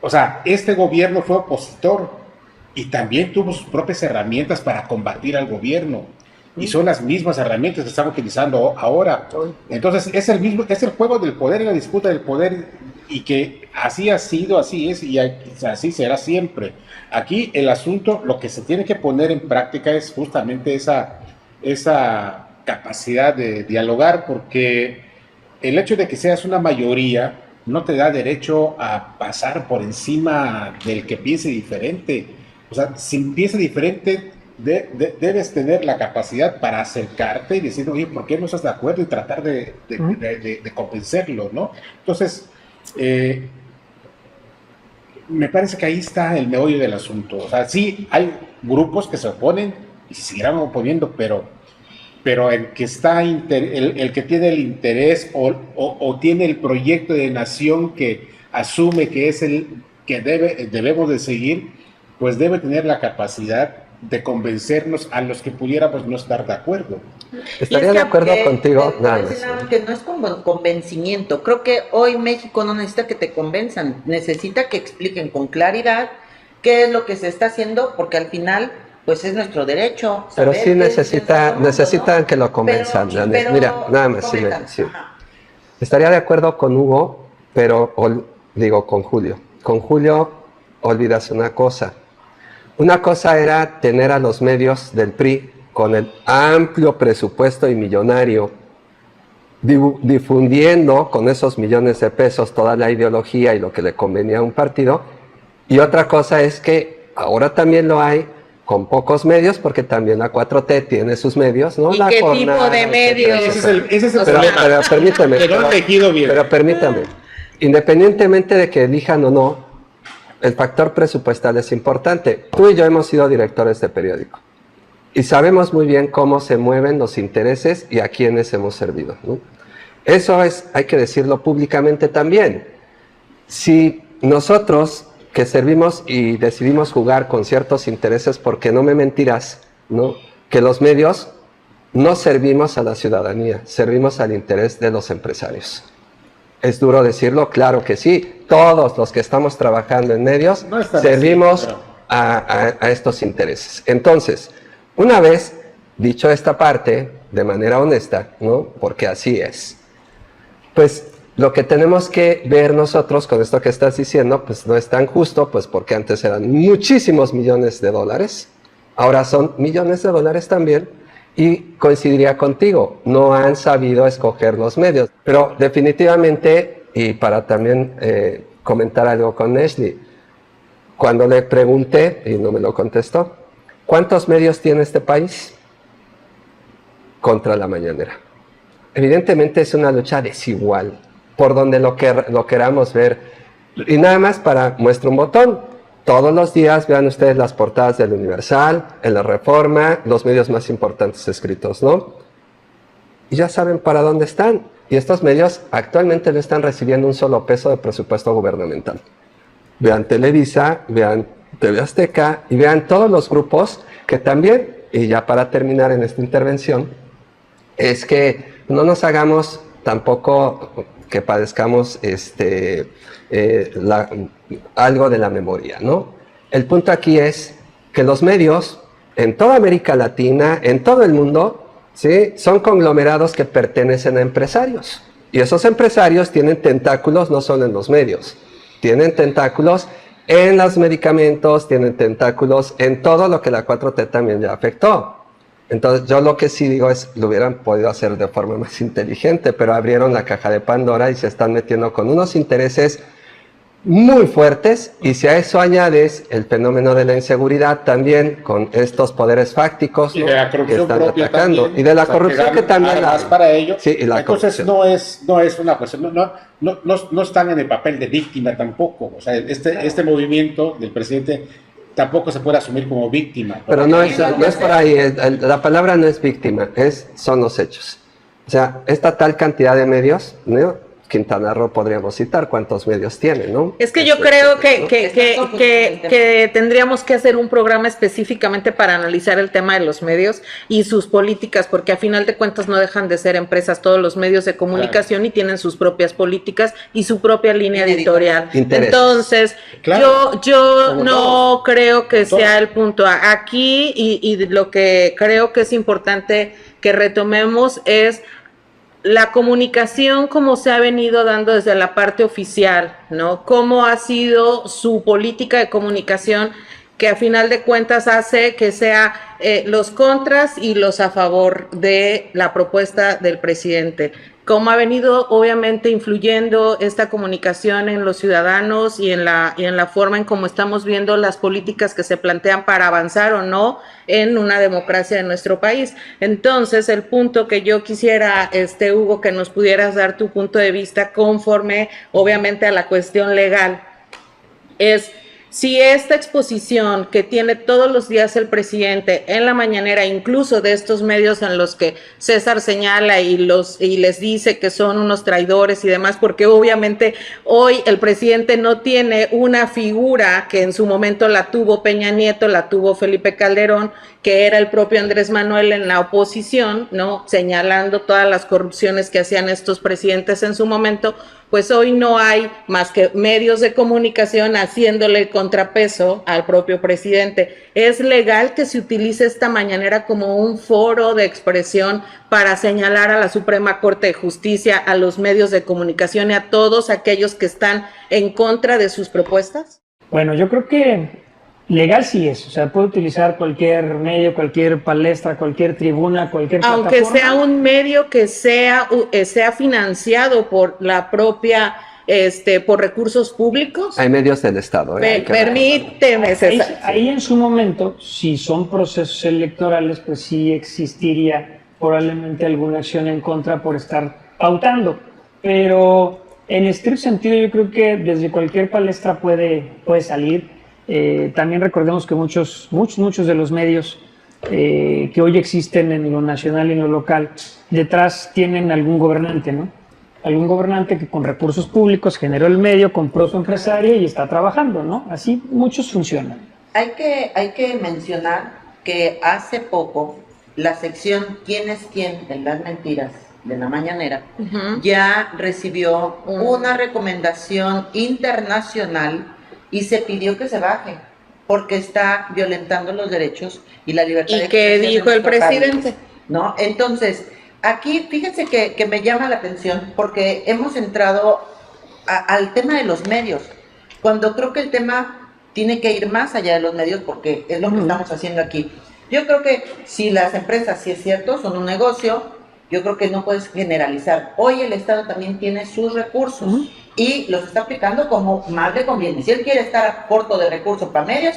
o sea, este gobierno fue opositor y también tuvo sus propias herramientas para combatir al gobierno. Y son las mismas herramientas que están utilizando ahora. Entonces es el juego del poder y la disputa del poder, y que así ha sido, así es y así será siempre. Aquí el asunto, lo que se tiene que poner en práctica es justamente esa capacidad de dialogar, porque el hecho de que seas una mayoría no te da derecho a pasar por encima del que piense diferente. O sea, si piensa diferente, debes tener la capacidad para acercarte y decir, oye, ¿por qué no estás de acuerdo? Y tratar de convencerlo, ¿no? Entonces, me parece que ahí está el meollo del asunto. O sea, sí, hay grupos que se oponen y se seguirán oponiendo, pero el que tiene el interés o tiene el proyecto de nación que asume que es el que debemos de seguir, pues debe tener la capacidad de convencernos a los que pudiéramos no estar de acuerdo. Estaría de acuerdo contigo. Que no es como convencimiento. Creo que hoy México no necesita que te convenzan, necesita que expliquen con claridad qué es lo que se está haciendo, porque al final, pues es nuestro derecho. Pero sí necesitan que lo convenzan. Pero mira, nada más. Sí. Estaría de acuerdo con Hugo, pero digo con Julio. Con Julio olvidas una cosa. Una cosa era tener a los medios del PRI con el amplio presupuesto y millonario difundiendo con esos millones de pesos toda la ideología y lo que le convenía a un partido. Y otra cosa es que ahora también lo hay con pocos medios, porque también la 4T tiene sus medios, ¿no? ¿Y qué tipo de medios? Ese es el problema. Pero permíteme. Pero permítame. Independientemente de que elijan o no, el factor presupuestal es importante. Tú y yo hemos sido directores de periódico y sabemos muy bien cómo se mueven los intereses y a quiénes hemos servido, ¿no? Eso hay que decirlo públicamente también. Si nosotros que servimos y decidimos jugar con ciertos intereses, porque no me mentirás, ¿no?, que los medios no servimos a la ciudadanía, servimos al interés de los empresarios. Es duro decirlo, claro que sí. Todos los que estamos trabajando en medios servimos a estos intereses. Entonces, una vez dicho esta parte de manera honesta, ¿no? Porque así es, pues lo que tenemos que ver nosotros con esto que estás diciendo, pues no es tan justo, pues porque antes eran muchísimos millones de dólares, ahora son millones de dólares también. Y coincidiría contigo, no han sabido escoger los medios. Pero definitivamente, y para también comentar algo con Ashley, cuando le pregunté, y no me lo contestó, ¿cuántos medios tiene este país? Contra la mañanera. Evidentemente es una lucha desigual, por donde lo queramos ver. Y nada más para muestra un botón. Todos los días vean ustedes las portadas del Universal, en la Reforma, los medios más importantes escritos, ¿no? Y ya saben para dónde están. Y estos medios actualmente no están recibiendo un solo peso de presupuesto gubernamental. Vean Televisa, vean TV Azteca y vean todos los grupos que también, y ya para terminar en esta intervención, es que no nos hagamos tampoco que padezcamos algo de la memoria, ¿no? El punto aquí es que los medios en toda América Latina, en todo el mundo, ¿sí? Son conglomerados que pertenecen a empresarios. Y esos empresarios tienen tentáculos no solo en los medios, tienen tentáculos en los medicamentos, tienen tentáculos en todo lo que la 4T también ya afectó. Entonces, yo lo que sí digo es, lo hubieran podido hacer de forma más inteligente, pero abrieron la caja de Pandora y se están metiendo con unos intereses muy fuertes, y si a eso añades el fenómeno de la inseguridad también con estos poderes fácticos, y ¿no? de la corrupción que están propia atacando también, y de la o sea, corrupción que también más hay. para ello. Sí, y la entonces corrupción. no es una cuestión, no están en el papel de víctima tampoco. O sea, este movimiento del presidente tampoco se puede asumir como víctima. Pero no es por ahí, la palabra no es víctima, son los hechos. O sea, esta tal cantidad de medios, ¿no? Quintana Roo podríamos citar cuántos medios tiene, ¿no? Es que yo creo que tendríamos que hacer un programa específicamente para analizar el tema de los medios y sus políticas, porque a final de cuentas no dejan de ser empresas todos los medios de comunicación, y tienen sus propias políticas y su propia línea editorial. Intereses. Entonces, Claro, yo no todos. creo que Todos. sea el punto aquí, y lo que creo que es importante que retomemos es la comunicación como se ha venido dando desde la parte oficial, ¿no? Cómo ha sido su política de comunicación, que a final de cuentas hace que sea los contras y los a favor de la propuesta del presidente. Cómo ha venido obviamente influyendo esta comunicación en los ciudadanos y en la forma en cómo estamos viendo las políticas que se plantean para avanzar o no en una democracia de nuestro país. Entonces, el punto que yo quisiera, Hugo, que nos pudieras dar tu punto de vista conforme obviamente a la cuestión legal, es si esta exposición que tiene todos los días el presidente en la mañanera, incluso de estos medios en los que César señala y les dice que son unos traidores y demás, porque obviamente hoy el presidente no tiene una figura que en su momento la tuvo Peña Nieto, la tuvo Felipe Calderón, que era el propio Andrés Manuel en la oposición, ¿no? Señalando todas las corrupciones que hacían estos presidentes en su momento. Pues hoy no hay más que medios de comunicación haciéndole contrapeso al propio presidente. ¿Es legal que se utilice esta mañanera como un foro de expresión para señalar a la Suprema Corte de Justicia, a los medios de comunicación y a todos aquellos que están en contra de sus propuestas? Bueno, yo creo que legal sí es, o sea, puede utilizar cualquier medio, cualquier palestra, cualquier tribuna, cualquier aunque plataforma. sea un medio que sea financiado por la propia, por recursos públicos. Hay medios del Estado. Permíteme, César. Ahí en su momento, si son procesos electorales, pues sí existiría probablemente alguna acción en contra por estar pautando, pero en estricto sentido yo creo que desde cualquier palestra puede salir. También recordemos que muchos de los medios que hoy existen en lo nacional y en lo local, detrás tienen algún gobernante, ¿no? Algún gobernante que con recursos públicos generó el medio, compró su empresario y está trabajando, ¿no? Así muchos funcionan. Hay que mencionar que hace poco la sección ¿Quién es quién? En las mentiras de la mañanera, ya recibió una recomendación internacional y se pidió que se baje, porque está violentando los derechos y la libertad de expresión. ¿Y qué dijo el presidente? ¿No? Entonces, aquí fíjense que me llama la atención porque hemos entrado al tema de los medios, cuando creo que el tema tiene que ir más allá de los medios, porque es lo que estamos haciendo aquí. Yo creo que si las empresas, si es cierto, son un negocio, yo creo que no puedes generalizar. Hoy el Estado también tiene sus recursos y los está aplicando como más le conviene. Si él quiere estar corto de recursos para medios,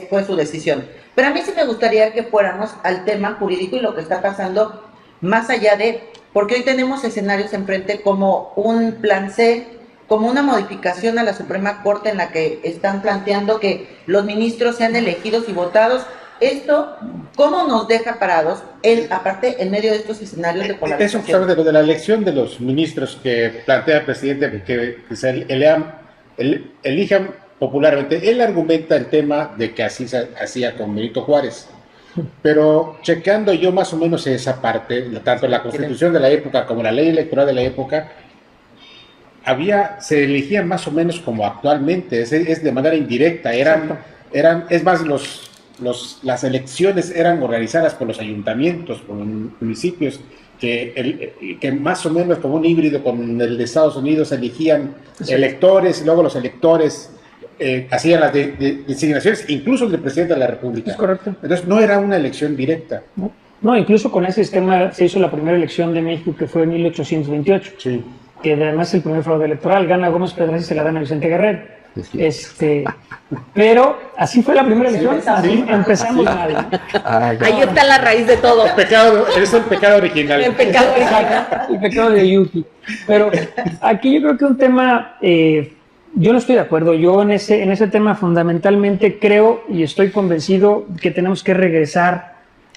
fue su decisión. Pero a mí sí me gustaría que fuéramos al tema jurídico y lo que está pasando más allá de, porque hoy tenemos escenarios enfrente como un plan C, como una modificación a la Suprema Corte en la que están planteando que los ministros sean elegidos y votados. Esto, ¿cómo nos deja parados, aparte, en medio de estos escenarios de polarización? Eso justamente de la elección de los ministros que plantea el presidente, que se elijan popularmente. Él argumenta el tema de que así se hacía con Benito Juárez. Pero checando yo más o menos esa parte, tanto la Constitución de la época como la ley electoral de la época, se elegían más o menos como actualmente, es de manera indirecta, es más, las elecciones eran organizadas por los ayuntamientos, por los municipios, que más o menos como un híbrido con el de Estados Unidos, elegían electores y luego los electores hacían las designaciones, incluso el del presidente de la República. Es correcto. Entonces no era una elección directa. No, incluso con ese sistema se hizo la primera elección de México, que fue en 1828. Sí. Que además el primer fraude electoral, gana Gómez Pedraza y se la dan a Vicente Guerrero. Pero así fue la primera elección, así empezamos mal, ¿no? Ahí está la raíz de todo. Es el pecado original. El pecado original. El pecado de Yuki. Pero aquí yo creo que un tema, yo no estoy de acuerdo. Yo en ese tema fundamentalmente creo y estoy convencido que tenemos que regresar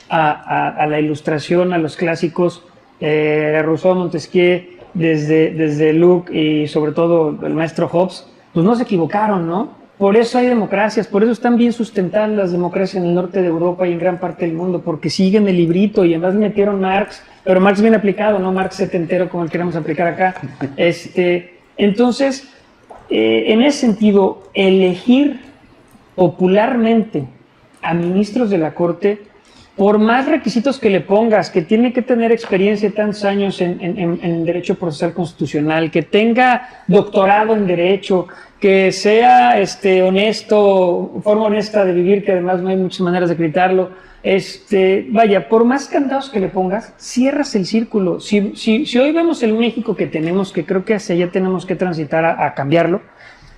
a la ilustración, a los clásicos, Rousseau, Montesquieu, desde Luke y sobre todo el maestro Hobbes, pues no se equivocaron, ¿no? Por eso hay democracias, por eso están bien sustentadas las democracias en el norte de Europa y en gran parte del mundo, porque siguen el librito y además metieron Marx, pero Marx bien aplicado, no Marx setentero como el queremos aplicar acá. Entonces, en ese sentido, elegir popularmente a ministros de la Corte, por más requisitos que le pongas, que tiene que tener experiencia de tantos años en Derecho Procesal Constitucional, que tenga doctorado en Derecho, que sea honesto, forma honesta de vivir, que además no hay muchas maneras de acreditarlo, vaya, por más candados que le pongas, cierras el círculo. Si hoy vemos el México que tenemos, que creo que hacia allá tenemos que transitar a cambiarlo,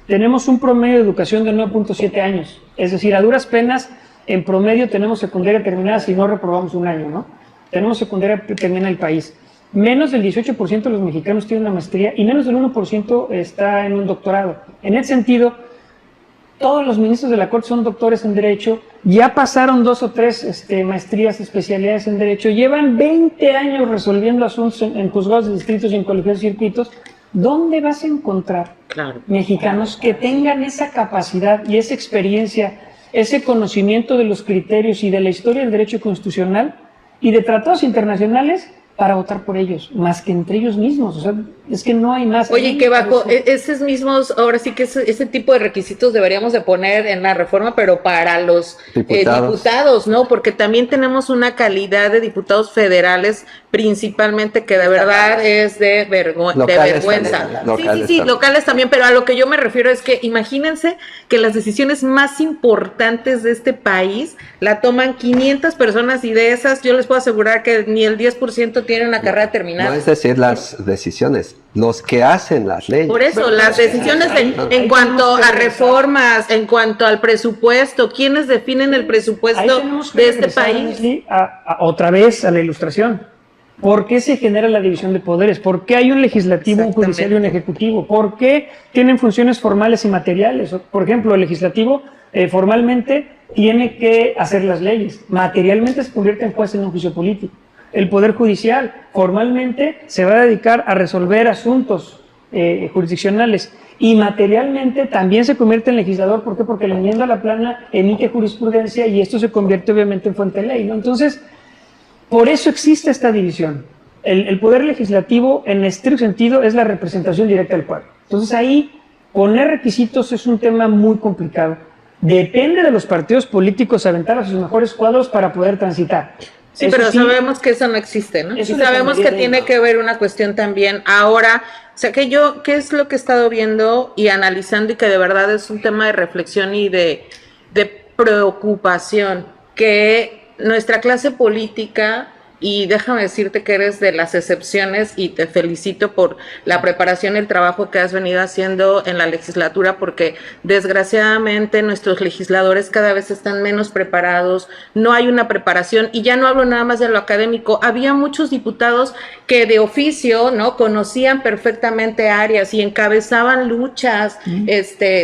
tenemos un promedio de educación de 9.7 años, es decir, a duras penas, en promedio tenemos secundaria terminada si no reprobamos un año, ¿no? Tenemos secundaria terminada en el país. Menos del 18% de los mexicanos tienen una maestría y menos del 1% está en un doctorado. En ese sentido, todos los ministros de la Corte son doctores en Derecho, ya pasaron 2 o 3 maestrías, especialidades en Derecho, llevan 20 años resolviendo asuntos en juzgados de distritos y en colegios de circuitos. ¿Dónde vas a encontrar mexicanos que tengan esa capacidad y esa experiencia, ese conocimiento de los criterios y de la historia del derecho constitucional y de tratados internacionales para votar por ellos, más que entre ellos mismos? O sea, es que no hay más. Oye, que bajo esos mismos, ahora sí que ese tipo de requisitos deberíamos de poner en la reforma, pero para los diputados, ¿no? Porque también tenemos una calidad de diputados federales, principalmente, que de verdad es de vergüenza. Sí, locales también, pero a lo que yo me refiero es que imagínense que las decisiones más importantes de este país la toman 500 personas y de esas yo les puedo asegurar que ni el 10% tiene una carrera terminada. No es decir las decisiones, los que hacen las leyes. Por eso, las decisiones en cuanto a reformas, en cuanto al presupuesto, ¿quiénes definen el presupuesto de este país? Otra vez a la ilustración. ¿Por qué se genera la división de poderes? ¿Por qué hay un legislativo, un judicial y un ejecutivo? ¿Por qué tienen funciones formales y materiales? Por ejemplo, el legislativo formalmente tiene que hacer las leyes, materialmente se convierte en juez en un juicio político. El Poder Judicial formalmente se va a dedicar a resolver asuntos jurisdiccionales y materialmente también se convierte en legislador. ¿Por qué? Porque la enmienda a la plana emite jurisprudencia y esto se convierte obviamente en fuente de ley, ¿no? Entonces, Por eso existe esta división. El poder legislativo, en estricto sentido, es la representación directa del pueblo. Entonces ahí, poner requisitos es un tema muy complicado. Depende de los partidos políticos aventar a sus mejores cuadros para poder transitar. Sí, Eso pero sí, sabemos que eso no existe, ¿no? Y sabemos que tiene que ver una cuestión también ahora, o sea, ¿qué es lo que he estado viendo y analizando y que de verdad es un tema de reflexión y de preocupación? Que nuestra clase política, y déjame decirte que eres de las excepciones y te felicito por la preparación y el trabajo que has venido haciendo en la legislatura, porque desgraciadamente nuestros legisladores cada vez están menos preparados, no hay una preparación, y ya no hablo nada más de lo académico. Había muchos diputados que de oficio, ¿no?, conocían perfectamente áreas y encabezaban luchas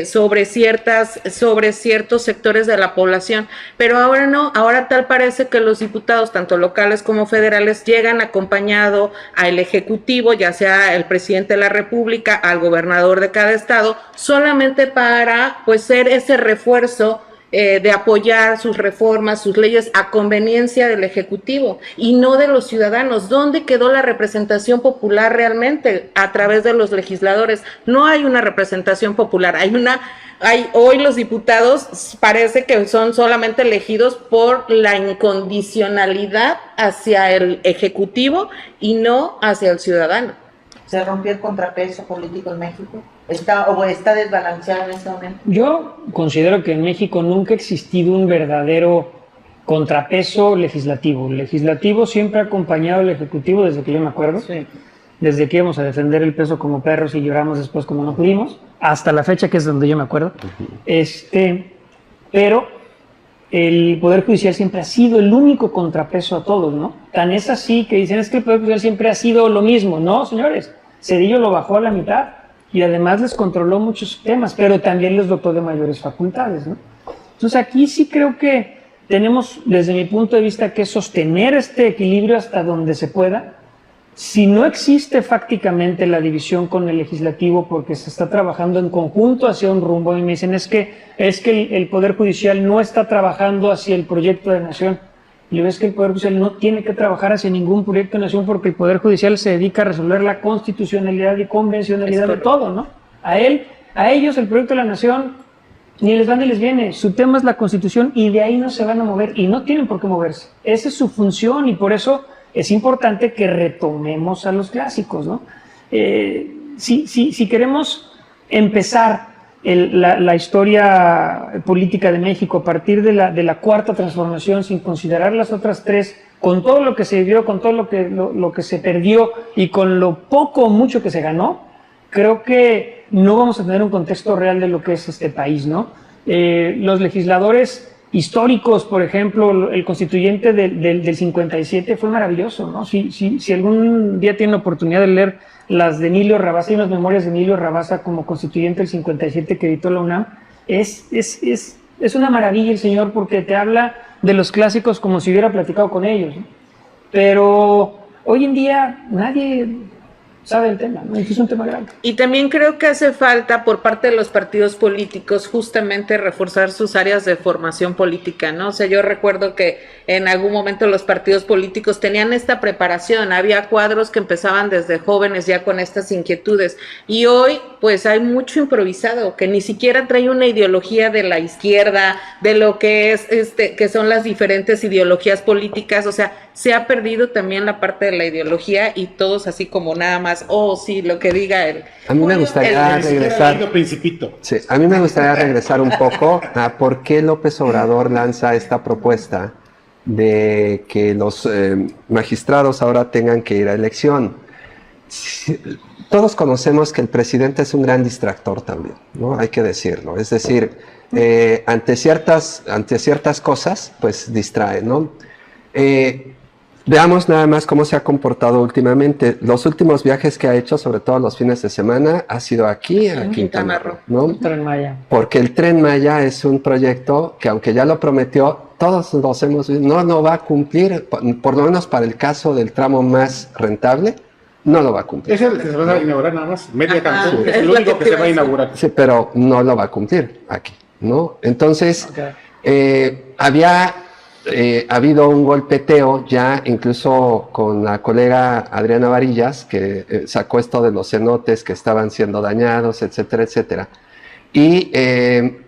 sobre ciertos sectores de la población, pero ahora no, ahora tal parece que los diputados, tanto locales como federales, llegan acompañado al Ejecutivo, ya sea el presidente de la República, al gobernador de cada estado, solamente para pues ser ese refuerzo de apoyar sus reformas, sus leyes a conveniencia del Ejecutivo y no de los ciudadanos. ¿Dónde quedó la representación popular realmente a través de los legisladores? No hay una representación popular, hoy los diputados parece que son solamente elegidos por la incondicionalidad hacia el Ejecutivo y no hacia el ciudadano. ¿Se rompió el contrapeso político en México? ¿Está desbalanceado en este momento? yo considero que en México nunca ha existido un verdadero contrapeso legislativo. El legislativo siempre ha acompañado al ejecutivo desde que yo me acuerdo. Sí. Desde que íbamos a defender el peso como perros y lloramos después como no pudimos, hasta la fecha que es donde yo me acuerdo. Pero el Poder Judicial siempre ha sido el único contrapeso a todos, ¿no? Tan es así que dicen, es que el Poder Judicial siempre ha sido lo mismo. No, señores, Zedillo lo bajó a la mitad y además les controló muchos temas, pero también les dotó de mayores facultades, ¿no? Entonces aquí sí creo que tenemos, desde mi punto de vista, que sostener este equilibrio hasta donde se pueda. Si no existe fácticamente la división con el legislativo porque se está trabajando en conjunto hacia un rumbo, y me dicen es que el Poder Judicial no está trabajando hacia el proyecto de nación. Y yo ves que el Poder Judicial no tiene que trabajar hacia ningún proyecto de nación porque el Poder Judicial se dedica a resolver la constitucionalidad y convencionalidad de todo, ¿no? A ellos el proyecto de la nación ni les va ni les viene. Su tema es la Constitución y de ahí no se van a mover y no tienen por qué moverse. Esa es su función y por eso es importante que retomemos a los clásicos, ¿no? Si queremos empezar la historia política de México a partir de la cuarta transformación, sin considerar las otras tres, con todo lo que se vivió, con todo lo que se perdió y con lo poco o mucho que se ganó, creo que no vamos a tener un contexto real de lo que es este país, ¿no? Los legisladores históricos, por ejemplo, el constituyente del 57 fue maravilloso, ¿no? Si algún día tienen la oportunidad de leer las de Emilio Rabasa, y unas memorias de Emilio Rabasa como constituyente del 57 que editó la UNAM, es una maravilla el señor porque te habla de los clásicos como si hubiera platicado con ellos, ¿no? Pero hoy en día nadie sabe el tema, ¿no? Es un tema grande. Y también creo que hace falta por parte de los partidos políticos justamente reforzar sus áreas de formación política, ¿no? O sea, yo recuerdo que en algún momento los partidos políticos tenían esta preparación, había cuadros que empezaban desde jóvenes ya con estas inquietudes y hoy pues hay mucho improvisado que ni siquiera trae una ideología de la izquierda, de lo que es que son las diferentes ideologías políticas, o sea, se ha perdido también la parte de la ideología y todos así como nada más, sí, lo que diga él. A mí me gustaría regresar. Principito. Sí, a mí me gustaría regresar un poco a por qué López Obrador lanza esta propuesta de que los magistrados ahora tengan que ir a elección. Todos conocemos que el presidente es un gran distractor también, ¿no? Hay que decirlo. Es decir, ante ciertas cosas, pues distrae, ¿no? Veamos nada más cómo se ha comportado últimamente. Los últimos viajes que ha hecho, sobre todo los fines de semana, ha sido aquí a Quintana Roo, ¿no? Tren Maya. Porque el Tren Maya es un proyecto que, aunque ya lo prometió, todos los hemos visto, no lo va a cumplir, por lo menos para el caso del tramo más rentable, no lo va a cumplir. Es el que se va a inaugurar nada más, media Cancún, es el único que se va a inaugurar. Sí, pero no lo va a cumplir aquí, ¿no? Entonces, había ha habido un golpeteo ya incluso con la colega Adriana Varillas, que sacó esto de los cenotes que estaban siendo dañados, etcétera, etcétera. Y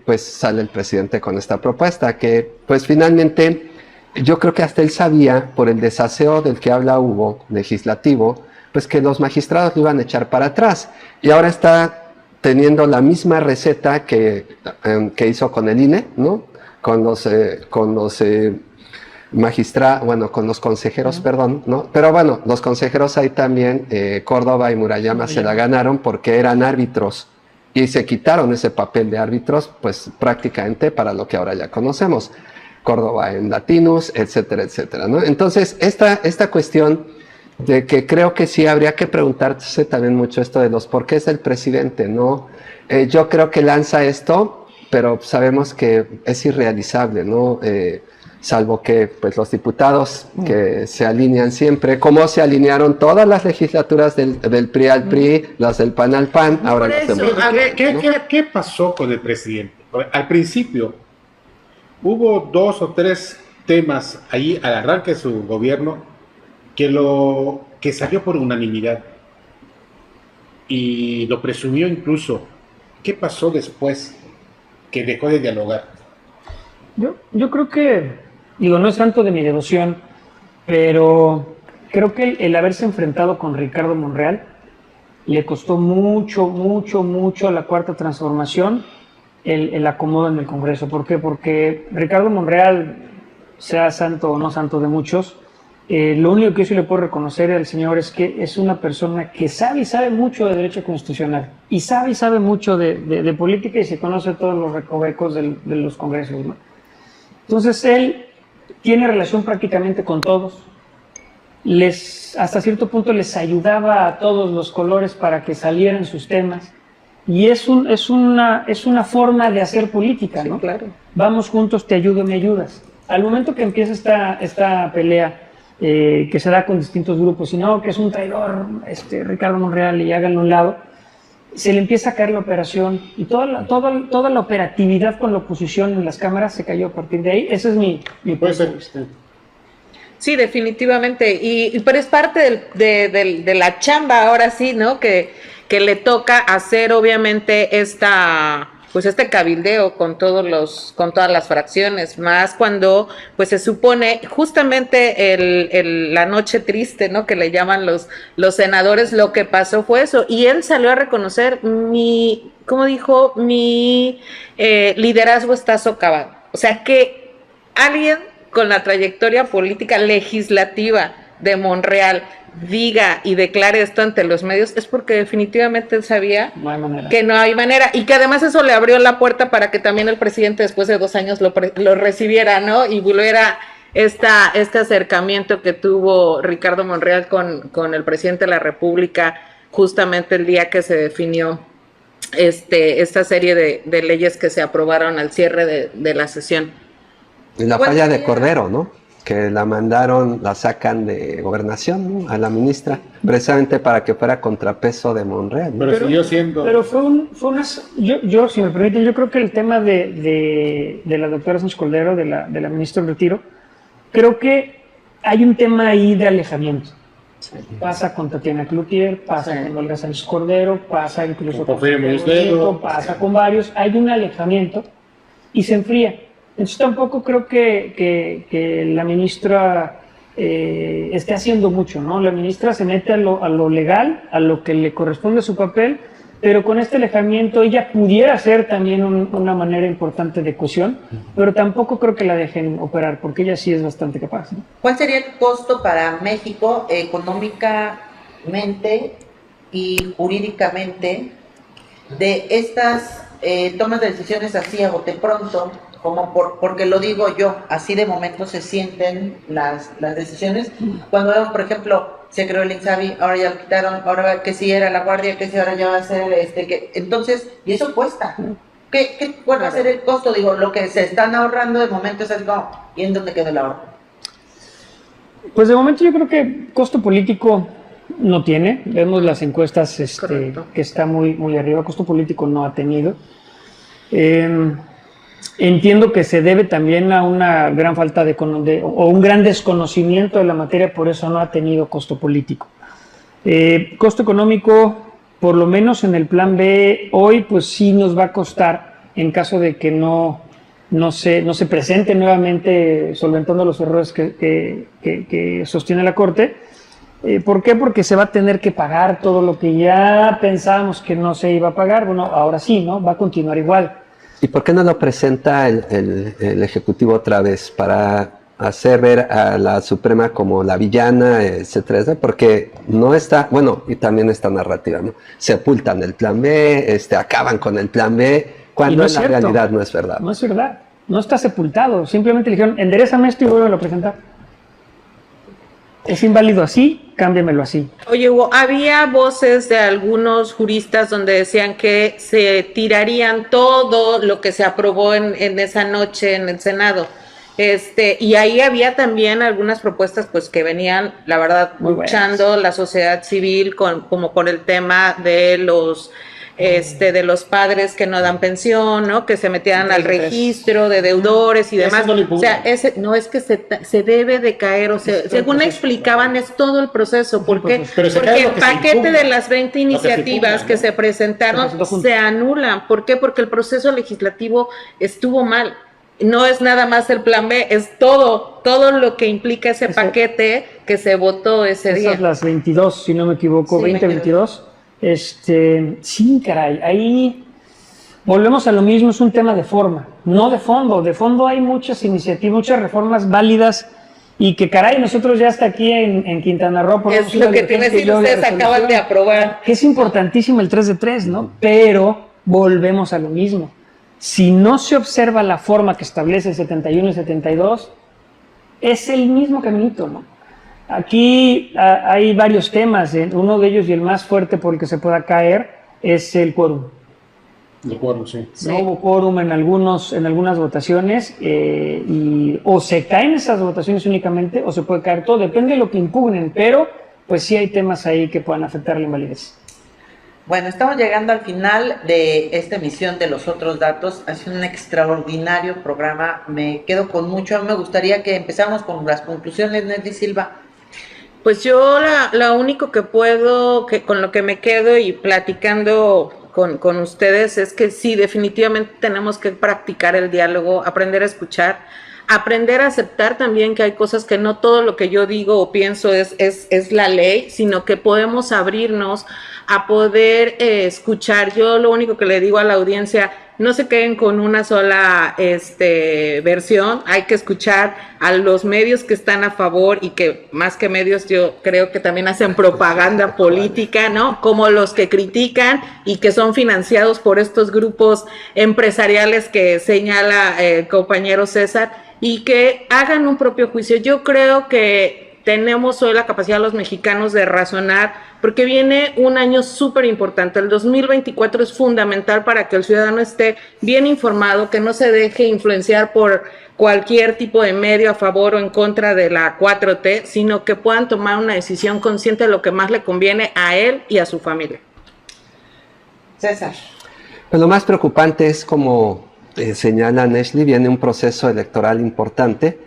pues sale el presidente con esta propuesta que pues finalmente yo creo que hasta él sabía, por el desaseo del que habla Hugo, legislativo, pues que los magistrados lo iban a echar para atrás. Y ahora está teniendo la misma receta que hizo con el INE, ¿no? Con los magistrados, bueno, con los consejeros, perdón, ¿no? Pero bueno, los consejeros ahí también, Córdoba y Murayama se la ganaron porque eran árbitros y se quitaron ese papel de árbitros, pues prácticamente para lo que ahora ya conocemos. Córdoba en Latinus, etcétera, etcétera, ¿no? Entonces, esta cuestión de que creo que sí habría que preguntarse también mucho esto de los porqués del presidente, ¿no? Yo creo que lanza esto, pero sabemos que es irrealizable, ¿no? Salvo que pues los diputados que se alinean siempre, como se alinearon todas las legislaturas del PRI al PRI, las del PAN al PAN, ahora los demás. ¿Qué pasó con el presidente? Al principio hubo 2 o 3 temas ahí al arranque de su gobierno que salió por unanimidad y lo presumió incluso. ¿Qué pasó después que dejó de dialogar? Yo creo que, digo, no es santo de mi devoción, pero creo que el haberse enfrentado con Ricardo Monreal le costó mucho a la Cuarta Transformación el acomodo en el Congreso. ¿Por qué? Porque Ricardo Monreal, sea santo o no santo de muchos, lo único que yo sí le puedo reconocer al señor es que es una persona que sabe mucho de derecho constitucional y sabe mucho de política y se conoce todos los recovecos de los congresos, ¿no? Entonces él tiene relación prácticamente con todos, hasta cierto punto les ayudaba a todos los colores para que salieran sus temas. Y es una forma de hacer política, ¿no? Sí, claro. Vamos juntos, te ayudo, me ayudas. Al momento que empieza esta pelea que se da con distintos grupos, y no, que es un traidor, Ricardo Monreal, y háganlo a un lado, se le empieza a caer la operación y toda la operatividad con la oposición en las cámaras se cayó a partir de ahí. Ese es mi punto de vista. Sí, definitivamente. Pero es parte de la chamba ahora sí, ¿no? Que le toca hacer obviamente este cabildeo con todas las fracciones, más cuando pues se supone justamente la noche triste, ¿no? Que le llaman los senadores, lo que pasó fue eso, y él salió a reconocer ¿cómo dijo? Mi liderazgo está socavado. O sea, que alguien con la trayectoria política legislativa de Monreal diga y declare esto ante los medios es porque definitivamente él sabía que no hay manera, y que además eso le abrió la puerta para que también el presidente después de 2 años lo recibiera, ¿no? Y volviera este acercamiento que tuvo Ricardo Monreal con el presidente de la República justamente el día que se definió esta serie de leyes que se aprobaron al cierre de la sesión. Y la falla de Cordero, ¿no? Que la sacan de Gobernación, ¿no? A la ministra, precisamente para que fuera contrapeso de Monreal, ¿no? Pero siguió siendo... Pero yo, si me permiten, yo creo que el tema de la doctora Sánchez Cordero, de la ministra en retiro, creo que hay un tema ahí de alejamiento. Sí. Pasa con Tatiana Cloutier, pasa con Olga Sánchez Cordero, pasa incluso con Nieto, pasa con varios, hay un alejamiento y se enfría. Entonces tampoco creo que la ministra esté haciendo mucho, ¿no? La ministra se mete a lo legal, a lo que le corresponde a su papel, pero con este alejamiento ella pudiera ser también una manera importante de cohesión, pero tampoco creo que la dejen operar, porque ella sí es bastante capaz, ¿no? ¿Cuál sería el costo para México económicamente y jurídicamente de estas tomas de decisiones así a bote pronto? Porque lo digo yo, así de momento se sienten las decisiones. Cuando vemos, por ejemplo, se creó el INSABI, ahora ya lo quitaron, ahora que sí era la Guardia, que sí ahora ya va a ser entonces, y eso cuesta. ¿Cuál va a ser el costo? Digo, lo que se están ahorrando de momento es algo, ¿y en dónde queda el ahorro? Pues de momento yo creo que costo político no tiene. Vemos las encuestas que está muy arriba, costo político no ha tenido. Entiendo que se debe también a una gran falta o un gran desconocimiento de la materia, por eso no ha tenido costo político. Costo económico, por lo menos en el plan B, hoy pues sí nos va a costar en caso de que no se presente nuevamente solventando los errores que sostiene la Corte. ¿Por qué? Porque se va a tener que pagar todo lo que ya pensábamos que no se iba a pagar. Bueno, ahora sí, ¿no? Va a continuar igual. ¿Y por qué no lo presenta el Ejecutivo otra vez para hacer ver a la Suprema como la villana, etcétera? Porque no está, bueno, y también esta narrativa, ¿no? Sepultan el plan B, acaban con el plan B, cuando en la realidad no es verdad. No es verdad, no está sepultado, simplemente le dijeron, enderezame esto y vuélvelo a presentar. Es inválido así, cámbiamelo así. Oye, Hugo, había voces de algunos juristas donde decían que se tirarían todo lo que se aprobó en esa noche en el Senado. Y ahí había también algunas propuestas pues que venían, la verdad, muy luchando buenas. La sociedad civil como con el tema de los padres que no dan pensión, ¿no? Que se metieran al registro de deudores y demás. O sea, no es que se debe de caer, o sea, según explicaban, es todo el proceso. ¿Por qué? Porque el paquete de las 20 iniciativas que se presentaron se anulan. ¿Por qué? Porque el proceso legislativo estuvo mal. No es nada más el plan B, es todo lo que implica ese paquete que se votó ese día. Esas las 22, si no me equivoco, sí, 22. Sí, caray, ahí volvemos a lo mismo, es un tema de forma, no de fondo. De fondo hay muchas iniciativas, muchas reformas válidas y que, caray, nosotros ya hasta aquí en Quintana Roo... Es lo que te iba a decir, ustedes acaban de aprobar. Que es importantísimo el 3 de 3, ¿no? Pero volvemos a lo mismo. Si no se observa la forma que establece el 71 y 72, es el mismo caminito, ¿no? Aquí hay varios temas, uno de ellos y el más fuerte por el que se pueda caer es el quórum. El quórum, sí. No hubo quórum en algunas votaciones o se caen esas votaciones únicamente o se puede caer todo, depende de lo que impugnen, pero pues sí hay temas ahí que puedan afectar la invalidez. Bueno, estamos llegando al final de esta emisión de Los Otros Datos. Ha sido un extraordinario programa. Me quedo con mucho. Me gustaría que empezáramos con las conclusiones, Nesli Silva. Pues yo lo único que puedo, con lo que me quedo y platicando con ustedes es que sí, definitivamente tenemos que practicar el diálogo, aprender a escuchar, aprender a aceptar también que hay cosas que no todo lo que yo digo o pienso es la ley, sino que podemos abrirnos a poder escuchar. Yo lo único que le digo a la audiencia, no se queden con una sola versión, hay que escuchar a los medios que están a favor y que más que medios yo creo que también hacen propaganda política, ¿no? Como los que critican y que son financiados por estos grupos empresariales que señala el compañero César y que hagan un propio juicio. Yo creo que tenemos hoy la capacidad los mexicanos de razonar, porque viene un año súper importante. El 2024 es fundamental para que el ciudadano esté bien informado, que no se deje influenciar por cualquier tipo de medio a favor o en contra de la 4T, sino que puedan tomar una decisión consciente de lo que más le conviene a él y a su familia. César. Pues lo más preocupante es, como señala Nesli, viene un proceso electoral importante.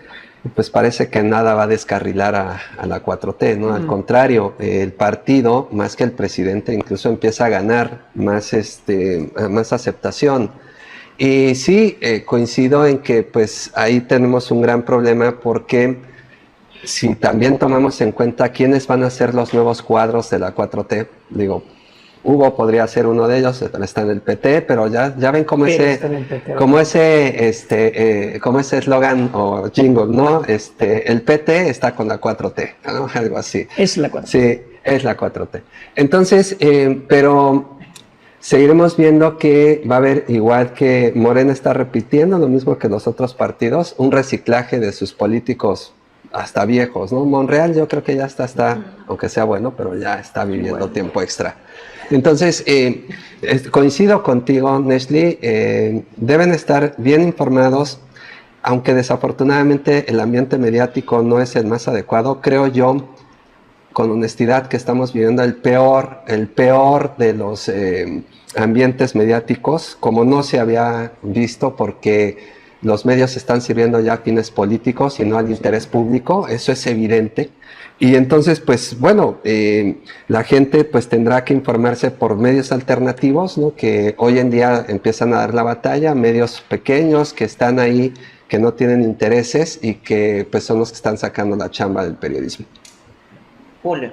Pues parece que nada va a descarrilar a la 4T, ¿no? Al contrario, el partido, más que el presidente, incluso empieza a ganar más aceptación. Y sí, coincido en que pues ahí tenemos un gran problema, porque si también tomamos en cuenta quiénes van a ser los nuevos cuadros de la 4T, digo, Hugo podría ser uno de ellos, está en el PT, pero ya ven como ese eslogan o jingle, ¿no? El PT está con la 4T, ¿no? Algo así. Es la 4T. Sí, es la 4T. Entonces, pero seguiremos viendo que va a haber, igual que Morena está repitiendo lo mismo que los otros partidos, un reciclaje de sus políticos hasta viejos, ¿no? Monreal yo creo que ya está, aunque sea bueno, pero ya está viviendo tiempo extra. Entonces, coincido contigo, Nesli, deben estar bien informados, aunque desafortunadamente el ambiente mediático no es el más adecuado. Creo yo con honestidad que estamos viviendo el peor de los ambientes mediáticos, como no se había visto, porque los medios están sirviendo ya a fines políticos y no al interés público, eso es evidente. Y entonces, pues bueno, la gente pues tendrá que informarse por medios alternativos, ¿no? Que hoy en día empiezan a dar la batalla, medios pequeños que están ahí, que no tienen intereses y que pues son los que están sacando la chamba del periodismo. Julio.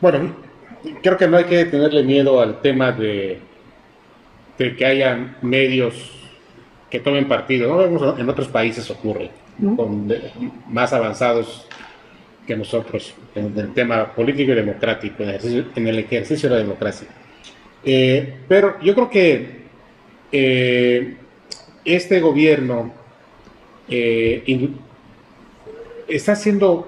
Bueno, creo que no hay que tenerle miedo al tema de que haya medios que tomen partido, ¿no? En otros países ocurre, más avanzados que nosotros en el tema político y democrático, en el ejercicio de la democracia. Pero yo creo que este gobierno está haciendo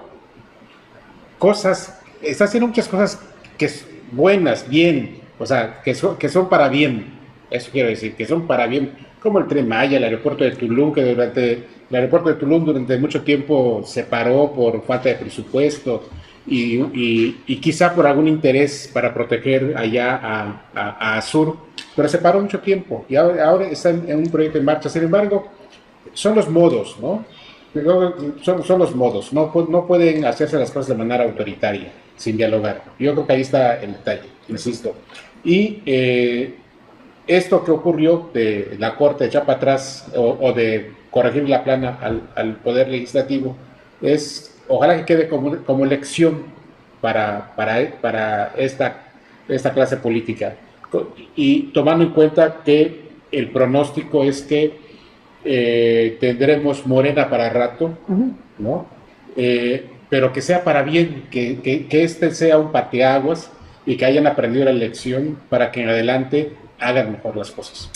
muchas cosas que son buenas, bien, o sea, que son para bien, eso quiero decir, que son para bien, como el Tren Maya, el aeropuerto de Tulum, el aeropuerto de Tulum durante mucho tiempo se paró por falta de presupuesto y quizá por algún interés para proteger allá a Sur, pero se paró mucho tiempo y ahora está en un proyecto en marcha. Sin embargo, son los modos, ¿no? Son los modos, no pueden hacerse las cosas de manera autoritaria, sin dialogar. Yo creo que ahí está el detalle, insisto. Y esto que ocurrió de la Corte echar para atrás o de corregir la plana al Poder Legislativo, ojalá que quede como lección para esta clase política. Y tomando en cuenta que el pronóstico es que tendremos Morena para rato, ¿no? Pero que sea para bien, que este sea un parteaguas y que hayan aprendido la lección para que en adelante hagan mejor las cosas.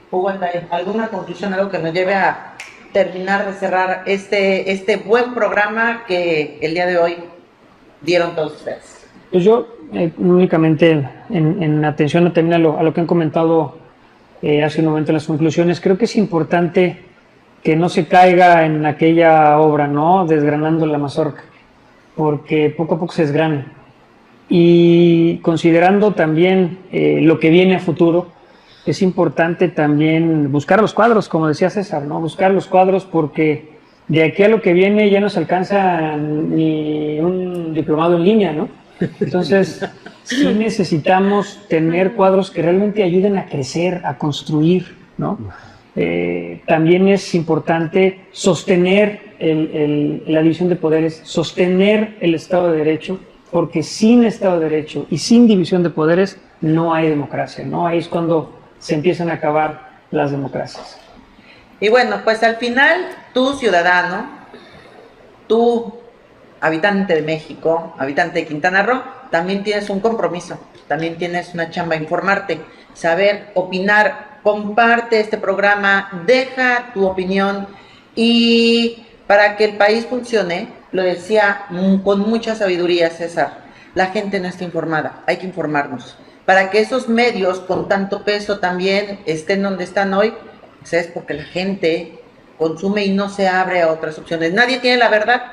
Hugo, ¿alguna conclusión, algo que nos lleve a terminar de cerrar este buen programa que el día de hoy dieron todos ustedes? Pues yo únicamente en atención también a lo que han comentado hace un momento en las conclusiones, creo que es importante que no se caiga en aquella obra, ¿no? Desgranando la mazorca, porque poco a poco se desgrana. Y considerando también lo que viene a futuro, es importante también buscar los cuadros, como decía César, ¿no? Buscar los cuadros, porque de aquí a lo que viene ya no se alcanza ni un diplomado en línea, ¿no? Entonces, sí necesitamos tener cuadros que realmente ayuden a crecer, a construir, ¿no? También es importante sostener la división de poderes, sostener el Estado de Derecho, porque sin Estado de Derecho y sin división de poderes no hay democracia, ¿no? Ahí es cuando se empiezan a acabar las democracias. Y bueno, pues al final, tú ciudadano, tú habitante de México, habitante de Quintana Roo, también tienes un compromiso, también tienes una chamba, informarte, saber, opinar, comparte este programa, deja tu opinión y para que el país funcione, lo decía con mucha sabiduría César, la gente no está informada, hay que informarnos. Para que esos medios con tanto peso también estén donde están hoy, pues es porque la gente consume y no se abre a otras opciones. Nadie tiene la verdad,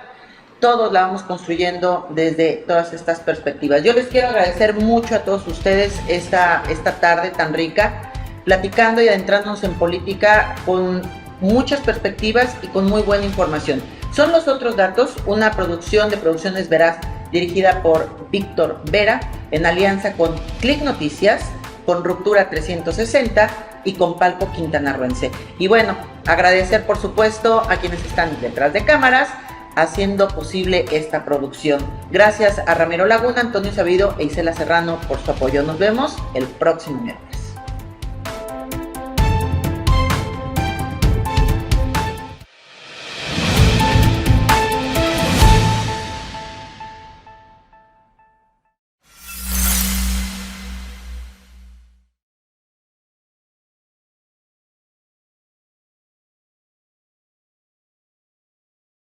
todos la vamos construyendo desde todas estas perspectivas. Yo les quiero agradecer mucho a todos ustedes esta tarde tan rica, platicando y adentrándonos en política con muchas perspectivas y con muy buena información. Son Los Otros Datos, una producción de Producciones Veraz, dirigida por Víctor Vera, en alianza con Click Noticias, con Ruptura 360 y con Palco Quintanarroense. Y bueno, agradecer por supuesto a quienes están detrás de cámaras, haciendo posible esta producción. Gracias a Ramiro Laguna, Antonio Sabido e Isela Serrano por su apoyo. Nos vemos el próximo miércoles.